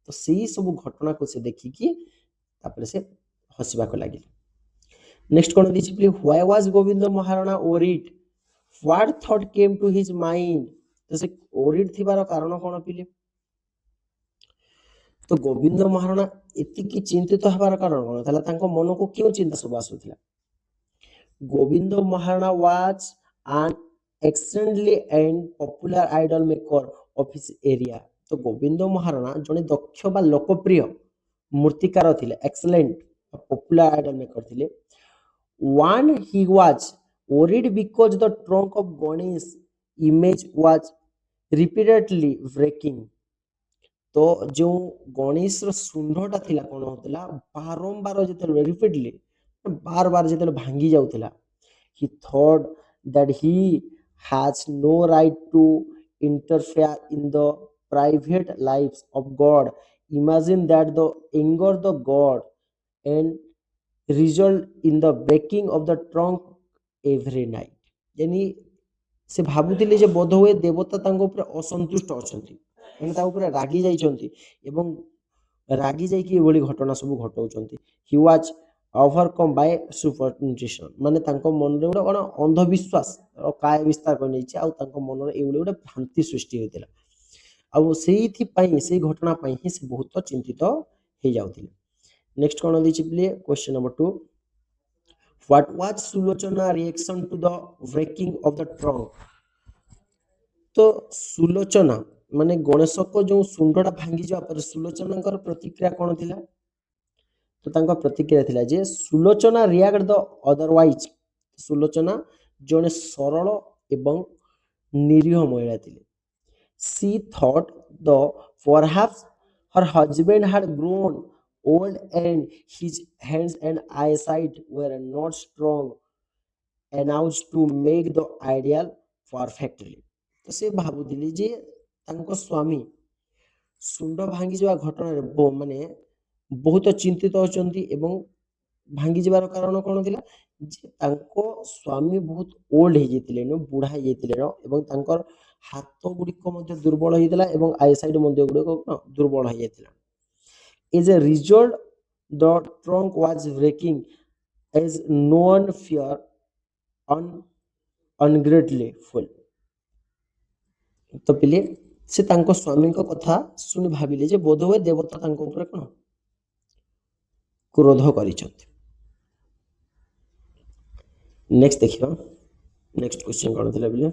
ତ ସେଇ ସବୁ ଘଟଣାକୁ ସେ ଦେଖିକି ତାପରେ ସେ ହସିବାକୁ ଲାଗିଲେ। ନେକ୍ସଟ କ'ଣ ଦେଇଛି, why was Gobinda Maharana worried? What thought came to his mind? ତ ସେ worried ଥିବାର କାରଣ କ'ଣ ପିଲେ? ତ ଗୋବିନ୍ଦ ମହାରଣା ଏତିକି ଚିନ୍ତିତ ହେବାର କାରଣ କ'ଣ ଥିଲା, ତାଙ୍କ ମନକୁ କେଉଁ ଚିନ୍ତା ସବୁ ଆସୁଥିଲା? Gobinda Maharana was an excellently and popular idol maker of his area। ତ ଗୋବିନ୍ଦ ମହାରଣା ଜଣେ ଦକ୍ଷ ବା ଲୋକପ୍ରିୟ ମୂର୍ତ୍ତିକାର ଥିଲେ, ଏକ୍ସେଲେଣ୍ଟ ପପୁଲାର ଆଇଡଲ ମେକର ଥିଲେ। One, he was worried because the trunk of Ganesh image was repeatedly breaking। ତ ଯେଉଁ ଗଣେଶର ଶୁଣ୍ଡଟା ଥିଲା କ'ଣ ହଉଥିଲା, ବାରମ୍ବାର ଯେତେବେଳେ ରିପିଟଲି ବାର ବାର ଯେତେବେଳେ ଭାଙ୍ଗି ଯାଉଥିଲା, he thought that he has no right to interfere in the private lives of God। Imagine that the anger the God and result in the breaking of the trunk every night। यानी ସେ ଭାବୁଥିଲେ ଯେ ବୋଧହୁଏ ଦେବତା ତାଙ୍କ ଉପରେ ଅସନ୍ତୁଷ୍ଟ ଅଛନ୍ତି, ମାନେ ତା ଉପରେ ରାଗି ଯାଇଛନ୍ତି ଏବଂ ରାଗି ଯାଇକି ଏଭଳି ଘଟଣା ସବୁ ଘଟାଉଛନ୍ତି। ହି ୱାଜ ଓଭରକମ୍ ବାଇ ସୁପରଷ୍ଟିସନ, ମାନେ ତାଙ୍କ ମନରେ ଗୋଟେ କ'ଣ ଅନ୍ଧବିଶ୍ୱାସ କାୟ ବିସ୍ତାର କରି ନେଇଛି ଆଉ ତାଙ୍କ ମନରେ ଏଇଭଳି ଗୋଟେ ଭ୍ରାନ୍ତି ସୃଷ୍ଟି ହୋଇଥିଲା ଆଉ ସେଇଥିପାଇଁ ସେଇ ଘଟଣା ପାଇଁ ହିଁ ସେ ବହୁତ ଚିନ୍ତିତ ହେଇଯାଉଥିଲେ। ନେକ୍ସଟ କ'ଣ ଦେଇଛି ପିଲେ, question number 2, what was Sulochana reaction to the breaking of the trunk? ତ ସୁଲୋଚନା ମାନେ ଗଣେଶଙ୍କ ଯେଉଁ ଶୁଣ୍ଡଟା ଭାଙ୍ଗିଯିବା ପରେ ସୁଲୋଚନାଙ୍କର ପ୍ରତିକ୍ରିୟା କ'ଣ ଥିଲା? ତ ତାଙ୍କ ପ୍ରତିକ୍ରିୟା ଥିଲା ଯେ ସୁଲୋଚନା ରିଆକ୍ଟ ଦ ଅଦରୱାଇଜ। ସୁଲୋଚନା ଜଣେ ସରଳ ଏବଂ ନିରୀହ ମହିଳା ଥିଲେ। she thought the perhaps her husband had grown old and his hands and eyesight were not strong enough to make the ideal perfectly। ତ ସେ ଭାବୁଥିଲେ ଯେ ତାଙ୍କ ସ୍ୱାମୀ ଶୁଣ୍ଡ ଭାଙ୍ଗିଯିବା ଘଟଣାରେ ମାନେ ବହୁତ ଚିନ୍ତିତ ଅଛନ୍ତି ଏବଂ ଭାଙ୍ଗିଯିବାର କାରଣ କ'ଣ ଥିଲା ଯେ ତାଙ୍କ ସ୍ୱାମୀ ବହୁତ ଓଲ୍ଡ ହେଇଯାଇଥିଲେ, ବୁଢ଼ା ହେଇଯାଇଥିଲେ ଏବଂ ତାଙ୍କର ହାତ ଗୁଡ଼ିକ ମଧ୍ୟ ଦୁର୍ବଳ ହେଇଥିଲା ଏବଂ ଆଇସାଇଟ୍ ମଧ୍ୟ ଗୁଡ଼ିକ ଦୁର୍ବଳ ହେଇଯାଇଥିଲା। As a result, the trunk was breaking as no one fear un ungrateful। ତ ପିଲେ ସେ ତାଙ୍କ ସ୍ୱାମୀଙ୍କ କଥା ଶୁଣି ଭାବିଲେ ଯେ ବୋଧହୁଏ ଦେବତା ତାଙ୍କ ଉପରେ କଣ କ୍ରୋଧ କରିଛନ୍ତି। ନେକ୍ସଟ ଦେଖିବା, ନେକ୍ସଟ କ୍ୱେଶ୍ଚନ କଣ ଥିଲା ପିଲେ,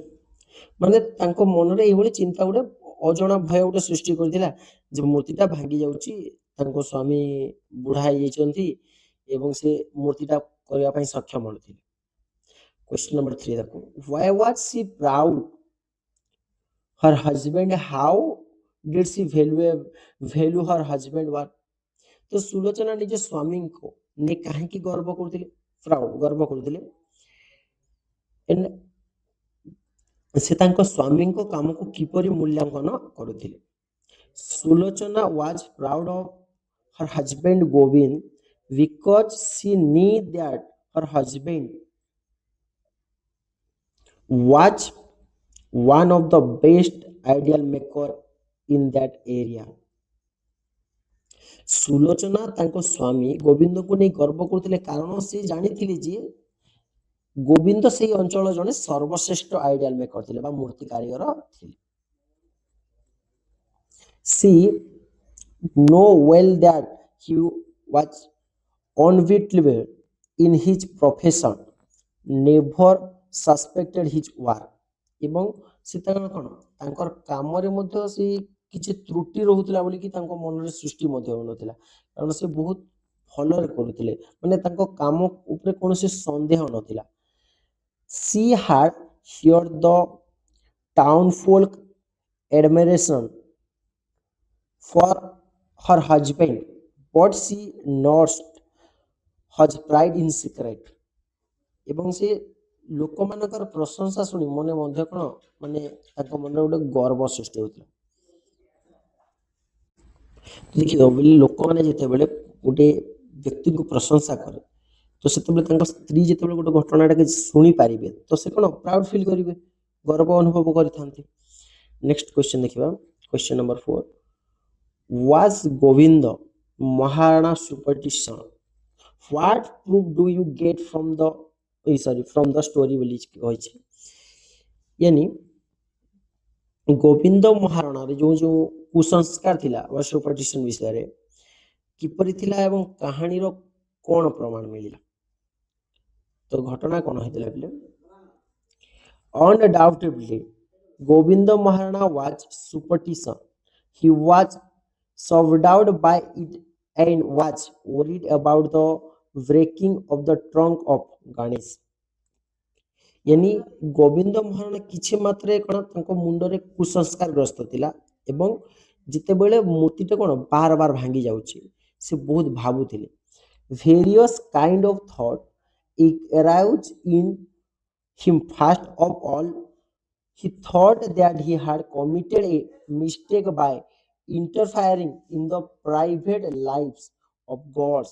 ମାନେ ତାଙ୍କ ମନରେ ଏଇଭଳି ଚିନ୍ତା ଗୋଟେ ଅଜଣା ଭୟ ଗୋଟେ ସୃଷ୍ଟି କରିଥିଲା ଯେ ମୂର୍ତ୍ତିଟା ଭାଙ୍ଗି ଯାଉଛି, ତାଙ୍କ ସ୍ୱାମୀ ବୁଢା ହେଇଯାଇଛନ୍ତି ଏବଂ ସେ ମୂର୍ତ୍ତିଟା କରିବା ପାଇଁ ସକ୍ଷମ ନଥିଲେ। କ୍ୱେଶ୍ଚନ ନମ୍ବର 3 ଦେଖ, why was she proud her husband, how did she value her husband work? ତ ସୁଲୋଚନା ନିଜ ସ୍ୱାମୀଙ୍କୁ ନେଇ କାହିଁକି ଗର୍ବ କରୁଥିଲେ, ପ୍ରାଉଡ ଗର୍ବ କରୁଥିଲେ, ସେ ତାଙ୍କ ସ୍ୱାମୀଙ୍କ କାମକୁ କିପରି ମୂଲ୍ୟାଙ୍କନ କରୁଥିଲେ। Sulochana was proud of her husband Govind because she knew that her husband was one of the best ideal maker in that area। Sulochana ତାଙ୍କ ସ୍ୱାମୀ ଗୋବିନ୍ଦକୁ ନେଇ ଗର୍ବ କରୁଥିଲେ କାରଣ ସେ ଜାଣିଥିଲେ ଯେ ଗୋବିନ୍ଦ ସେହି ଅଞ୍ଚଳ ଜଣେ ସର୍ବଶ୍ରେଷ୍ଠ ଆଇଡିଆଲ ମେକର ଥିଲେ ବା ମୂର୍ତ୍ତି କାରିଗର ଥିଲେ। She know well that he was unbeatable in his profession, never suspected his work। ଏବଂ ସେ କଣ ତାଙ୍କର କାମରେ ମଧ୍ୟ ସେ କିଛି ତ୍ରୁଟି ରହୁଥିଲା ବୋଲିକି ତାଙ୍କ ମନରେ ସୃଷ୍ଟି ମଧ୍ୟ ହେଉନଥିଲା, କାରଣ ସେ ବହୁତ ଭଲରେ କରୁଥିଲେ, ମାନେ ତାଙ୍କ କାମ ଉପରେ କୌଣସି ସନ୍ଦେହ ନଥିଲା। She had heard the townfolk admiration for her husband, but she nursed her pride in secret। ଏବଂ ସେ ଲୋକମାନଙ୍କର ପ୍ରଶଂସା ଶୁଣି ମନେ ମଧ୍ୟ କଣ ମାନେ ତାଙ୍କ ମନରେ ଗୋଟେ ଗର୍ବ ସୃଷ୍ଟି ହେଉଥିଲା। ଦେଖିବ ବୋଲି ଲୋକମାନେ ଯେତେବେଳେ ଗୋଟେ ବ୍ୟକ୍ତିଙ୍କୁ ପ୍ରଶଂସା କରେ ତ ସେତେବେଳେ ତାଙ୍କ ସ୍ତ୍ରୀ ଯେତେବେଳେ ଗୋଟେ ଘଟଣାଟାকে ଶୁଣିପାରିବେ ତ ସେ କଣ ପ୍ରାଉଡ ଫିଲ୍ କରିବେ, ଗର୍ବ ଅନୁଭବ କରିଥାନ୍ତି। ନେକ୍ସଟ କ୍ୱେଶ୍ଚନ ଦେଖିବା, question number 4, was Govinda Maharana superstition? What proof do you get from the from the story ବୋଲି କହିଛି। यानी ଗୋବିନ୍ଦ ମହାରଣାରେ ଯୋଉ ଯୋଉ କୁସଂସ୍କାର ଥିଲା ବା ସୁପରଷ୍ଟିସନ ବିଷୟରେ କିପରି ଥିଲା ଏବଂ କାହାଣୀର କଣ ପ୍ରମାଣ ମିଳିଲା। ତ ଘଟଣା କଣ ହେଇଥିଲା ପିଲେ, undoubtedly Govinda Maharana was superstition, he was subdued by it and was worried about the breaking of the trunk of Ganesh। यानी ଗୋବିନ୍ଦ ମହାରଣା କିଛି ମାତ୍ରାରେ କଣ ତାଙ୍କ ମୁଣ୍ଡରେ କୁସଂସ୍କାର ଗ୍ରସ୍ତ ଥିଲା ଏବଂ ଯେତେବେଳେ ମୂର୍ତ୍ତିଟା କଣ ବାର ବାର ଭାଙ୍ଗି ଯାଉଛି ସେ ବହୁତ ଭାବୁଥିଲେ। various kind of thought arose in him। first of all he thought that he had committed a mistake by interfering in the private lives of gods।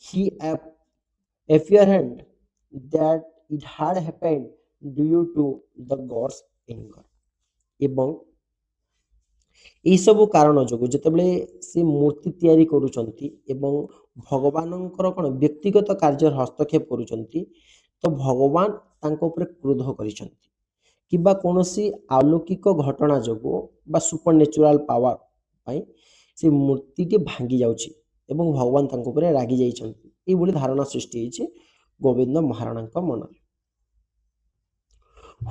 he apprehended that it had happened due to the gods anger। ଏବଂ এই ସବୁ କାରଣ ଯୋଗୁଁ ଯେତେବେଳେ ସେ ମୂର୍ତ୍ତି ତିଆରି କରୁଛନ୍ତି ଏବଂ ଭଗବାନଙ୍କର କଣ ବ୍ୟକ୍ତିଗତ କାର୍ଯ୍ୟରେ ହସ୍ତକ୍ଷେପ କରୁଛନ୍ତି ତ ଭଗବାନ ତାଙ୍କ ଉପରେ କ୍ରୋଧ କରିଛନ୍ତି କିମ୍ବା କୌଣସି ଆଲୌକିକ ଘଟଣା ଯୋଗୁଁ ବା ସୁପର ନ୍ୟାଚୁରାଲ ପାୱାର ପାଇଁ ସେ ମୂର୍ତ୍ତିଟି ଭାଙ୍ଗି ଯାଉଛି ଏବଂ ଭଗବାନ ତାଙ୍କ ଉପରେ ରାଗି ଯାଇଛନ୍ତି, ଏଇଭଳି ଧାରଣା ସୃଷ୍ଟି ହେଇଛି ଗୋବିନ୍ଦ ମହାରଣାଙ୍କ ମନରେ।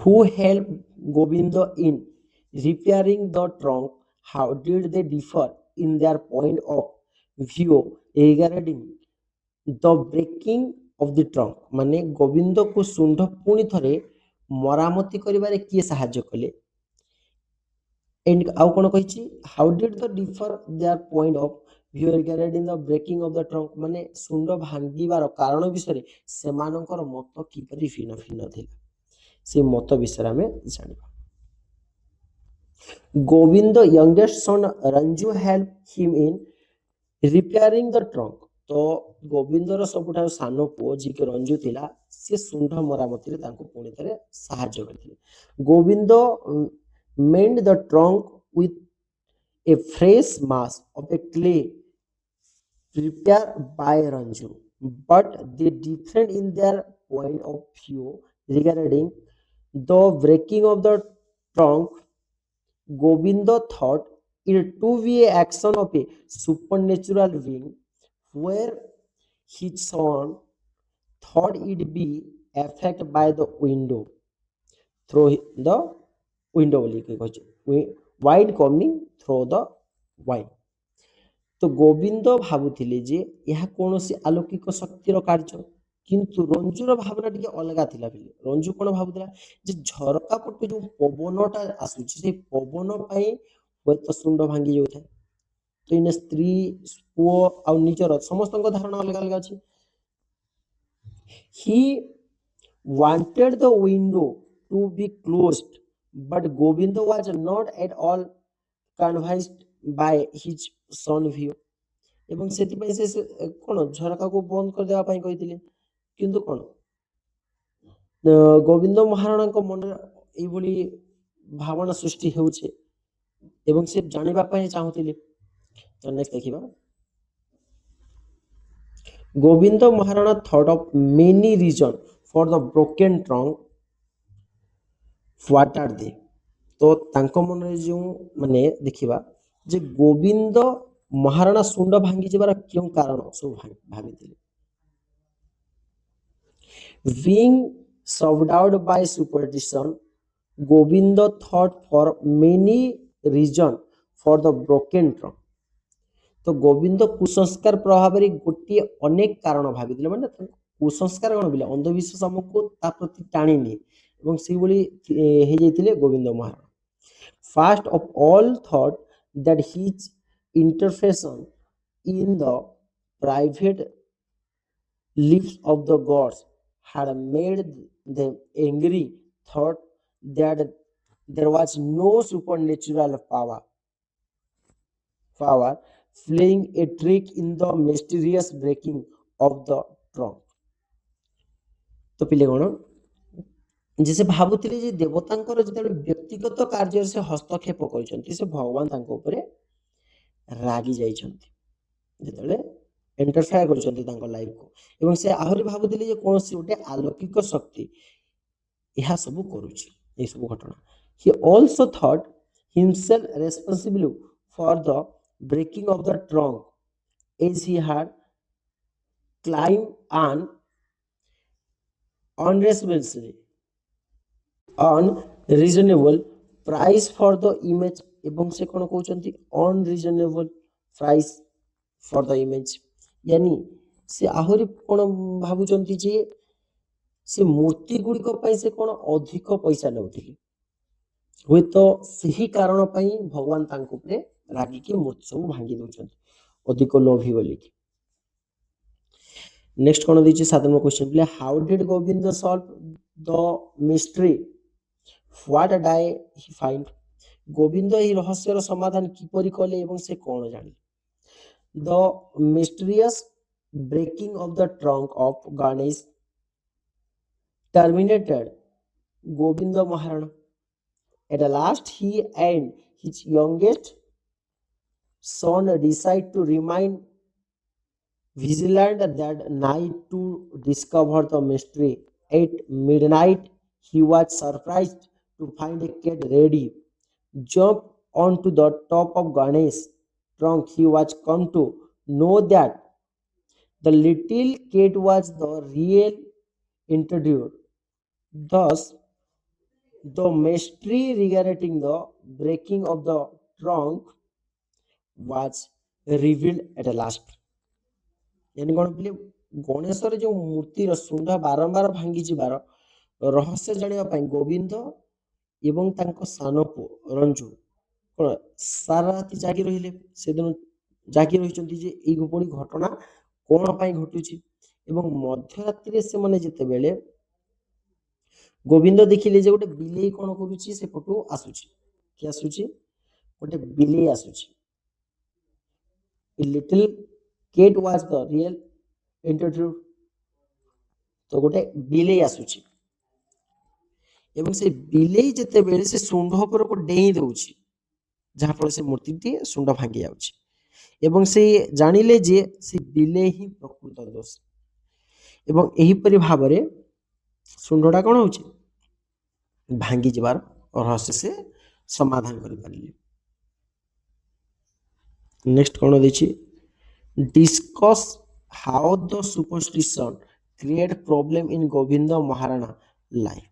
who helped Govinda in repairing the trunk? How did they differ in their point of view regarding the breaking of the trunk? ମାନେ ଗୋବିନ୍ଦକୁ ଶୁଣ୍ଢ ପୁଣି ଥରେ ମରାମତି କରିବାରେ କିଏ ସାହାଯ୍ୟ କଲେ, and ଆଉ କଣ କହିଛି how did the differ their point of view regarding the breaking of the trunk, ମାନେ ଶୁଣ୍ଢ ଭାଙ୍ଗିବାର କାରଣ ବିଷୟରେ ସେମାନଙ୍କର ମତ କିପରି ଭିନ୍ନ ଭିନ୍ନ ଥିଲା, ସେ ମତ ବିଷୟରେ ଆମେ ଜାଣିବା। Gobinda youngest son Ranju helped him in repairing the trunk। ତ ଗୋବିନ୍ଦର ସବୁଠାରୁ ସାନ ପୁଅ ଯିଏକି ରଞ୍ଜୁ ଥିଲା ସେ ଶୁଣ୍ଢ ମରାମତିରେ ତାଙ୍କୁ ପୁଣି ଥରେ ସାହାଯ୍ୟ କରିଥିଲେ। Gobinda mend the trunk with a fresh mass of a clay prepared by Ranju, but they different in their point of view regarding the breaking of the trunk. Govinda thought it to be an action of a supernatural being, where his son thought it be affected by the window through the window wine coming through the wine. ତ ଗୋବିନ୍ଦ ଭାବୁଥିଲେ ଯେ ଏହା କୌଣସି ଆଲୌକିକ ଶକ୍ତିର କାର୍ଯ୍ୟ, କିନ୍ତୁ ରଞ୍ଜୁର ଭାବନା ଟିକେ ଅଲଗା ଥିଲା। ରଞ୍ଜୁ କଣ ଭାବୁଥିଲା ଯେ ଝରକା ପଟୁ ଯୋଉ ପବନଟା ଆସୁଛି ସେଇ ପବନ ପାଇଁ ହୁଏତ ଶୁଣ୍ଡ ଭାଙ୍ଗି ଯାଉଥାଏ। ତ ଏଇନେ ସ୍ତ୍ରୀ ପୁଅ ଆଉ ନିଜର ସମସ୍ତଙ୍କ ଧାରଣା ଅଲଗା ଅଲଗା ଅଛି। He wanted the window to be closed, but Govinda was not at all convinced by his son view. ଏବଂ ସେଥିପାଇଁ ସେ କଣ ଝରକାକୁ ବନ୍ଦ କରିଦେବା ପାଇଁ କହିଥିଲେ। କିନ୍ତୁ କଣ ଗୋବିନ୍ଦ ମହାରଣାଙ୍କ ମନରେ ଏଇଭଳି ଭାବନା ସୃଷ୍ଟି ହେଉଛି ଏବଂ ସେ ଜାଣିବା ପାଇଁ ଚାହୁଁଥିଲେ। ତ ନେକ୍ସଟ ଦେଖିବା, Gobinda Maharana thought of many reasons for the broken trunk. What are they? ତ ତାଙ୍କ ମନରେ ଯେଉଁ ମାନେ ଦେଖିବା ଯେ ଗୋବିନ୍ଦ ମହାରଣା ଶୁଣ୍ଡ ଭାଙ୍ଗିଯିବାର କେଉଁ କାରଣ ସବୁ ଭାବିଥିଲେ। Being subdued by superstition, Govinda thought for many reasons for the broken trunk. ତ ଗୋବିନ୍ଦ କୁସଂସ୍କାର ପ୍ରଭାବରେ ଗୋଟିଏ ଅନେକ କାରଣ ଭାବିଥିଲେ। ମାନେ କୁସଂସ୍କାର କଣ ବିଲେ ଅନ୍ଧବିଶ୍ୱାସ ଆମକୁ ତା ପ୍ରତି ଟାଣିନିଏ ଏବଂ ସେଇଭଳି ହେଇଯାଇଥିଲେ Gobinda Maharana. First of all thought that his intervention in the private lives of the gods had made them angry, thought that there was no supernatural power playing a trick in the mysterious breaking of the trunk. ତ ପିଲେ କଣ ଯେ ସେ ଭାବୁଥିଲେ ଯେ ଦେବତାଙ୍କର ଯେତେବେଳେ ବ୍ୟକ୍ତିଗତ କାର୍ଯ୍ୟରେ ସେ ହସ୍ତକ୍ଷେପ କରିଛନ୍ତି ସେ ଭଗବାନ ତାଙ୍କ ଉପରେ ରାଗି ଯାଇଛନ୍ତି, ଯେତେବେଳେ ଇଣ୍ଟରଫେୟାର କରିଛନ୍ତି ତାଙ୍କ ଲାଇଫକୁ। ଏବଂ ସେ ଆହୁରି ଭାବୁଥିଲେ ଯେ କୌଣସି ଗୋଟେ ଆଲୌକିକ ଶକ୍ତି ଏହା ସବୁ କରୁଛି ଏସବୁ ଘଟଣା। He also thought himself responsible for the breaking of the trunk, as he had claimed an unreasonable price for the image। ଏବଂ ସେ କଣ କହୁଛନ୍ତି unreasonable price for the image, यानी ସେ ଆହୁରି କଣ ଭାବୁଛନ୍ତି ଯେ ସେ ମୂର୍ତ୍ତି ଗୁଡ଼ିକ ପାଇଁ ସେ କଣ ଅଧିକ ପଇସା ନେଉଥିଲେ। ହୁଏତ ସେହି କାରଣ ପାଇଁ ଭଗବାନ ତାଙ୍କ ଉପରେ ରାଗିକି ମୂର୍ତ୍ତି ସବୁ ଭାଙ୍ଗି ଦଉଛନ୍ତି ଅଧିକ ଲୋଭୀ ବୋଲିକି। ନେକ୍ସଟ କଣ ଦେଇଛି 7 ନମ୍ବର କ୍ୱେଶ୍ଚନ ପିଲା, how did Govind solve the mystery, what did he find. Govind ଏହି ରହସ୍ୟର ସମାଧାନ କିପରି କଲେ ଏବଂ ସେ କଣ ଜାଣିଲେ। The mysterious breaking of the trunk of Ganesh terminated Govinda Maharana. At last, he and his youngest son decided to remain vigilant that night to discover the mystery. At midnight, he was surprised to find a cat ready. Jumped onto the top of Ganesh's trunk. He was come to know that the little cat was the real intruder. Thus, the mystery regarding the breaking of the trunk was revealed at last. यानी कौन पिले गणेशर जो मूर्तिर शुंड बारंबार भांगी जिबार रहस्य जानिबा पई गोविंद एवं तांको सानो पु रंजू कोन सारा राति जागी रहिले। सेदिन जागी रहिचंती जे एई गोपड़ी घटना कोन पई घटुची एवं मध्यरात्रि रे से माने जेते बेले गोविंद देखिले जे गोटे बिलेई कौन करूची से पटू आसुची कि आसुची गोटे बिलेई आसुची। A little cat was the real intruder। तो गोटे बिलेई आसुची एवं से बिलेई जेते बेले से शुंड ऊपर को डेई दउची जहा फल से मूर्तिटी शुंड भांगी जाउची ଏବଂ ସେ ଜାଣିଲେ ଯେ ସେ ବିଲେଇ ହିଁ ପ୍ରକୃତ ଦୋଷୀ ଏବଂ ଏହିପରି ଭାବରେ ଶୁଣ୍ଢଟା କ'ଣ ହେଉଛି ଭାଙ୍ଗି ଯିବାର ରହସ୍ୟ ସେ ସମାଧାନ କରିପାରିଲେ। ନେକ୍ସଟ କ'ଣ ଦେଇଛି discuss how the superstition create problem in Gobinda Maharana life।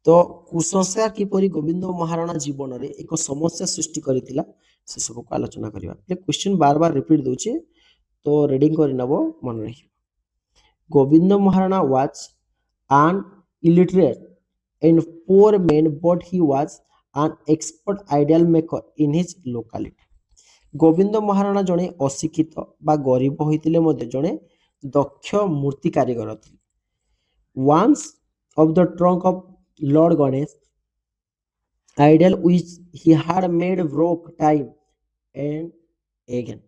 ତ କୁସଂସ୍କାର କିପରି ଗୋବିନ୍ଦ ମହାରଣା ଜୀବନରେ ଏକ ସମସ୍ୟା ସୃଷ୍ଟି କରିଥିଲା ସେ ସବୁକୁ ଆଲୋଚନା କରିବା। କ୍ୱେଶ୍ଚିନ୍ ବାର ବାର ରିପିଟ୍ ଦଉଛି ତ ରିଡିଂ କରି ନେବ ମନେ ରଖିବ। Gobinda Maharana was an illiterate and poor man but he was an expert ideal maker in his locality। Gobinda Maharana ଜଣେ ଅଶିକ୍ଷିତ ବା ଗରିବ ହୋଇଥିଲେ ମଧ୍ୟ ଜଣେ ଦକ୍ଷ ମୂର୍ତ୍ତି କାରିଗର ଥିଲେ। once of the trunk of Lord Ganesh idol which he had made broke time and again।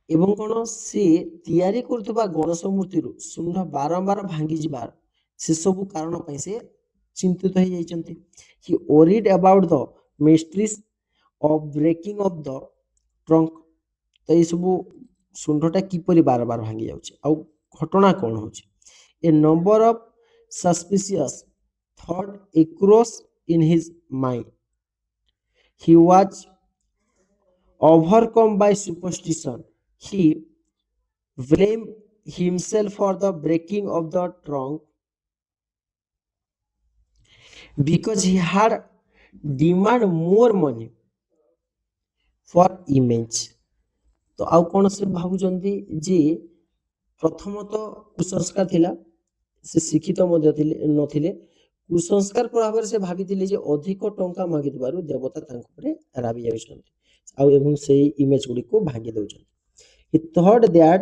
ଏବଂ କ'ଣ ସେ ତିଆରି କରୁଥିବା ଗଣେଶ ମୂର୍ତ୍ତିରୁ ଶୁଣ୍ଢ ବାରମ୍ବାର ଭାଙ୍ଗି ଯିବାର ସେସବୁ କାରଣ ପାଇଁ ସେ ଚିନ୍ତିତ ହେଇଯାଇଛନ୍ତି। he worried about the mysteries of breaking of the trunk। ତ ଏଇସବୁ ଶୁଣ୍ଢଟା କିପରି ବାରବାର ଭାଙ୍ଗି ଯାଉଛି ଆଉ ଘଟଣା କ'ଣ ହେଉଛି। a number of suspicious thought across in his mind। he was overcome by superstition। he blamed himself for the breaking of the trunk because he had demand more money for image। ତ ଆଉ କ'ଣ ସେ ଭାବୁଛନ୍ତି ଯେ ପ୍ରଥମତଃ କୁସଂସ୍କାର ଥିଲା ସେ ଶିକ୍ଷିତ ମଧ୍ୟ ନଥିଲେ କୁସଂସ୍କାର ପ୍ରଭାବରେ ସେ ଭାବିଥିଲେ ଯେ ଅଧିକ ଟଙ୍କା ମାଗିଥିବାରୁ ଦେବତା ତାଙ୍କ ଉପରେ ରାବି ଯାଉଛନ୍ତି ଆଉ ଏବଂ ସେଇ ଇମେଜ ଗୁଡ଼ିକୁ ଭାଙ୍ଗି ଦେଉଛନ୍ତି। he thought that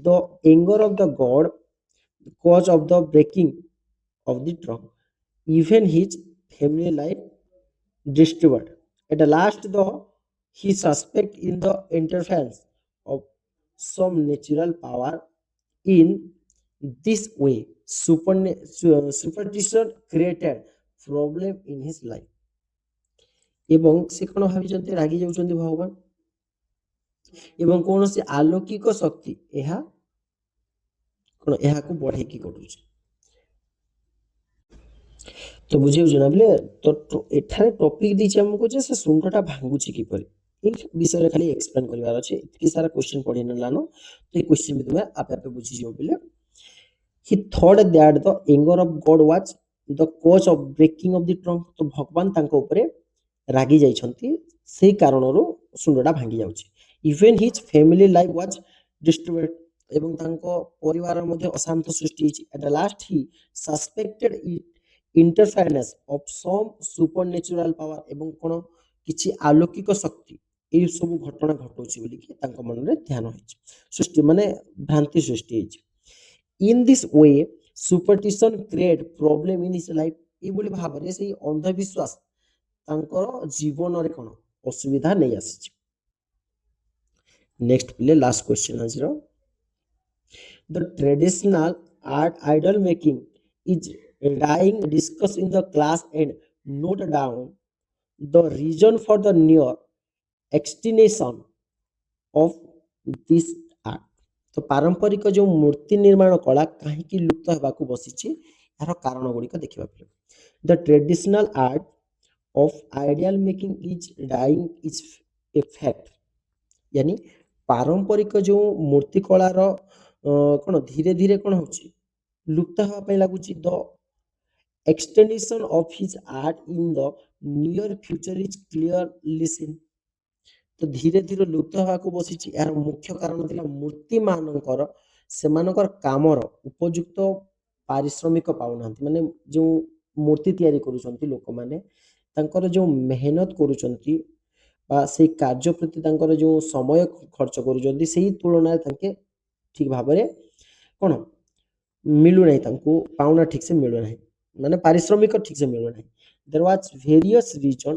the anger of the god cause of the breaking of the trunk even his family life disturbed। at last though he suspect in the interference of some natural power in this way superstition created problem in his life। ଏବଂ ସେ କ'ଣ ଭାବିଛନ୍ତି ରାଗି ଯାଉଛନ୍ତି ଭଗବାନ ଏବଂ କୌଣସି ଆଲୌକିକ ଶକ୍ତି ଏହା କ'ଣ ଏହାକୁ ବଢେଇକି କରୁଛି। ତ ବୁଝିଯାଉଛି ନା ବୋଲେ ତ ଏଠାରେ ଟପିକ ଦେଇଛି ଆମକୁ ଯେ ସେ ଶୁଣ୍ଢଟା ଭାଙ୍ଗୁଛି କିପରି ଏଇ ବିଷୟରେ ଖାଲି ଏକ୍ସପ୍ଲେନ କରିବାର ଅଛି। ଏତିକି ସାରା କ୍ୱେଶ୍ଚିନ୍ ପଢି ନେଲାନ ତ ଏଇ କ୍ୱେଶ୍ଚିନ୍ ବି ତୁମେ ଆପେ ଆପେ ବୁଝିଯିବ ବୋଲେ। he thought that the anger of god was the cause of breaking of the trunk। ତ ଭଗବାନ ତାଙ୍କ ଉପରେ ରାଗି ଯାଇଛନ୍ତି ସେଇ କାରଣରୁ ଶୁଣ୍ଢଟା ଭାଙ୍ଗି ଯାଉଛି। even his family life was disturbed ଏବଂ ତାଙ୍କ ପରିବାର ମଧ୍ୟ ଅଶାନ୍ତ ସୃଷ୍ଟି ହେଇଛି। at last he suspected interference of some supernatural power ଏବଂ କ'ଣ କିଛି ଆଲୌକିକ ଶକ୍ତି ଏଇ ସବୁ ଘଟଣା ଘଟଉଛି ବୋଲିକି ତାଙ୍କ ମନରେ ଧ୍ୟାନ ହେଇଛି ସୃଷ୍ଟି ମାନେ ଭ୍ରାନ୍ତି ସୃଷ୍ଟି ହେଇଛି। in this way superstition create problem in his life। ଏଇଭଳି ଭାବରେ ସେଇ ଅନ୍ଧବିଶ୍ୱାସ ତାଙ୍କର ଜୀବନରେ କ'ଣ ଅସୁବିଧା ନେଇ ଆସିଛି। ନେକ୍ସଟ ପିଲେ ଲାଷ୍ଟ କ୍ୱେଶ୍ଚିନ୍ ଆଜିର the traditional art idol making is dying discussed in the class and note down the reason for the near extinction of this art। ତ ପାରମ୍ପରିକ ଯେଉଁ ମୂର୍ତ୍ତି ନିର୍ମାଣ କଳା କାହିଁକି ଲୁପ୍ତ ହେବାକୁ ବସିଛି ଏହାର କାରଣ ଗୁଡ଼ିକ ଦେଖିବା ପାଇଁ। the traditional art of ideal making is dying is a fact। यानी ପାରମ୍ପରିକ ଯେଉଁ ମୂର୍ତ୍ତି କଳାର କ'ଣ ଧୀରେ ଧୀରେ କ'ଣ ହେଉଛି ଲୁପ୍ତ ହେବା ପାଇଁ ଲାଗୁଛି। ଦ extension of his art in the near future is clearly seen। ତ ଧୀରେ ଧୀରେ ଲୁପ୍ତ ହେବାକୁ ବସିଛି ଏହାର ମୁଖ୍ୟ କାରଣ ଥିଲା ମୂର୍ତ୍ତି ମାନଙ୍କର ସେମାନଙ୍କର କାମର ଉପଯୁକ୍ତ ପାରିଶ୍ରମିକ ପାଉନାହାନ୍ତି। ମାନେ ଯେଉଁ ମୂର୍ତ୍ତି ତିଆରି କରୁଛନ୍ତି ଲୋକମାନେ ତାଙ୍କର ଯେଉଁ ମେହନତ କରୁଛନ୍ତି ବା ସେଇ କାର୍ଯ୍ୟ ପ୍ରତି ତାଙ୍କର ଯେଉଁ ସମୟ ଖର୍ଚ୍ଚ କରୁଛନ୍ତି ସେଇ ତୁଳନାରେ ତାଙ୍କେ ଠିକ ଭାବରେ କ'ଣ ମିଳୁନାହିଁ ତାଙ୍କୁ ପାଉଣା ଠିକ ସେ ମିଳୁନାହିଁ ମାନେ ପାରିଶ୍ରମିକ ଠିକ ସେ ମିଳୁନାହିଁ। there was various reason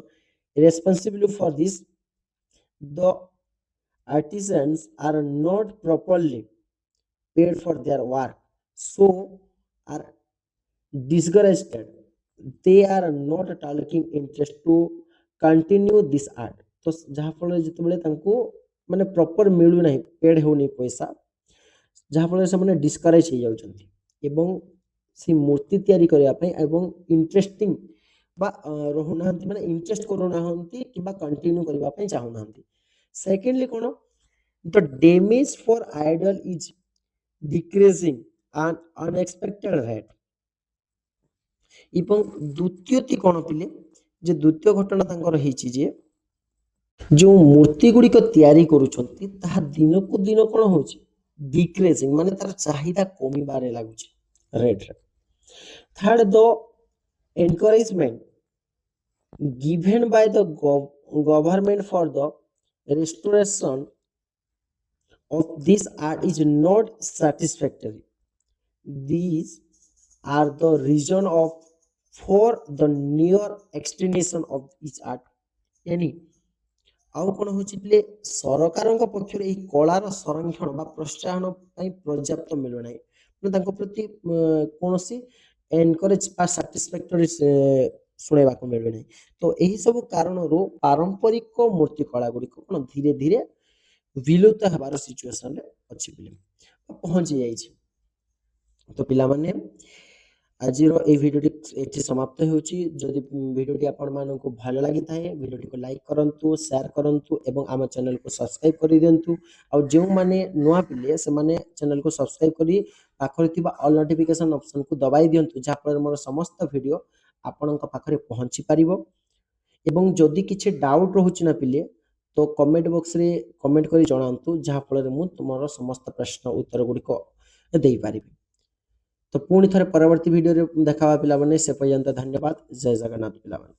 responsible for this। the artisans are not properly paid for their work so are discouraged। they are not taking interest to continue this art। ତ ଯାହା ଫଳରେ ଯେତେବେଳେ ତାଙ୍କୁ ମାନେ ପ୍ରପର ମିଳୁନାହିଁ, ପେଡ୍ ହେଉନି ପଇସା, ଯାହାଫଳରେ ସେମାନେ ଡିସ୍କରେଜ୍ ହେଇଯାଉଛନ୍ତି ଏବଂ ସେ ମୂର୍ତ୍ତି ତିଆରି କରିବା ପାଇଁ ଏବଂ ଇଣ୍ଟରେଷ୍ଟିଂ ବା ରହୁନାହାନ୍ତି, ମାନେ ଇଣ୍ଟରେଷ୍ଟ କରୁନାହାନ୍ତି କିମ୍ବା କଣ୍ଟିନ୍ୟୁ କରିବା ପାଇଁ ଚାହୁଁନାହାନ୍ତି। ସେକେଣ୍ଡଲି କ'ଣ, the damage for idol is decreasing an unexpected rate। ଏବଂ ଦ୍ୱିତୀୟଟି କ'ଣ ପିଲେ, ଯେ ଦ୍ୱିତୀୟ ଘଟଣା ତାଙ୍କର ହେଇଛି ଯେ ଯେଉଁ ମୂର୍ତ୍ତି ଗୁଡ଼ିକ ତିଆରି କରୁଛନ୍ତି ତାହା ଦିନକୁ ଦିନ କ'ଣ ହେଉଛି, ଡିକ୍ରିଜିଂ, ମାନେ ତାର ଚାହିଦା କମିବାରେ ଲାଗୁଛି ରେଟ୍ରେ। Third, the encouragement given by the government for the restoration of this art is not satisfactory। These are the reason of for the near extinction of each art। यानी ଆଉ କ'ଣ ହେଉଛି ପିଲେ, ସରକାରଙ୍କ ପକ୍ଷରୁ ଏହି କଳାର ସଂରକ୍ଷଣ ବା ପ୍ରୋତ୍ସାହନ ପାଇଁ ପର୍ଯ୍ୟାପ୍ତ ମିଳୁନାହିଁ, ମାନେ ତାଙ୍କ ପ୍ରତି କୌଣସି ଏନକରେଜ ବା ସାଟିସ୍ଫାକ୍ଟରୀ ଶୁଣାଇବାକୁ ମିଳୁନାହିଁ। ତ ଏହିସବୁ କାରଣରୁ ପାରମ୍ପରିକ ମୂର୍ତ୍ତି କଳା ଗୁଡ଼ିକ କ'ଣ ଧୀରେ ଧୀରେ ବିଲୁପ୍ତ ହେବାର ସିଚୁଏସନରେ ଅଛି ପିଲେ, ପହଞ୍ଚି ଯାଇଛି। ତ ପିଲାମାନେ ଆଜିର ଏହି ଭିଡ଼ିଓଟି ଏଠି ସମାପ୍ତ ହେଉଛି। ଯଦି ଭିଡ଼ିଓଟି ଆପଣମାନଙ୍କୁ ଭଲ ଲାଗିଥାଏ ଭିଡ଼ିଓଟିକୁ ଲାଇକ୍ କରନ୍ତୁ, ସେୟାର କରନ୍ତୁ ଏବଂ ଆମ ଚ୍ୟାନେଲକୁ ସବସ୍କ୍ରାଇବ୍ କରିଦିଅନ୍ତୁ। ଆଉ ଯେଉଁମାନେ ନୂଆ ପିଲେ ସେମାନେ ଚ୍ୟାନେଲକୁ ସବସ୍କ୍ରାଇବ୍ କରି ପାଖରେ ଥିବା ଅଲ୍ ନୋଟିଫିକେସନ୍ ଅପସନ୍କୁ ଦବାଇ ଦିଅନ୍ତୁ, ଯାହାଫଳରେ ମୋର ସମସ୍ତ ଭିଡ଼ିଓ ଆପଣଙ୍କ ପାଖରେ ପହଞ୍ଚି ପାରିବ। ଏବଂ ଯଦି କିଛି ଡାଉଟ୍ ରହୁଛି ନା ପିଲେ, ତ କମେଣ୍ଟ ବକ୍ସରେ କମେଣ୍ଟ କରି ଜଣାନ୍ତୁ, ଯାହାଫଳରେ ମୁଁ ତୁମର ସମସ୍ତ ପ୍ରଶ୍ନ ଉତ୍ତର ଗୁଡ଼ିକ ଦେଇପାରିବି। ତ ପୁଣି ଥରେ ପରବର୍ତ୍ତୀ ଭିଡ଼ିଓରେ ଦେଖା ହେବା ପିଲାମାନେ, ସେ ପର୍ଯ୍ୟନ୍ତ ଧନ୍ୟବାଦ। ଜୟ ଜଗନ୍ନାଥ ପିଲାମାନେ।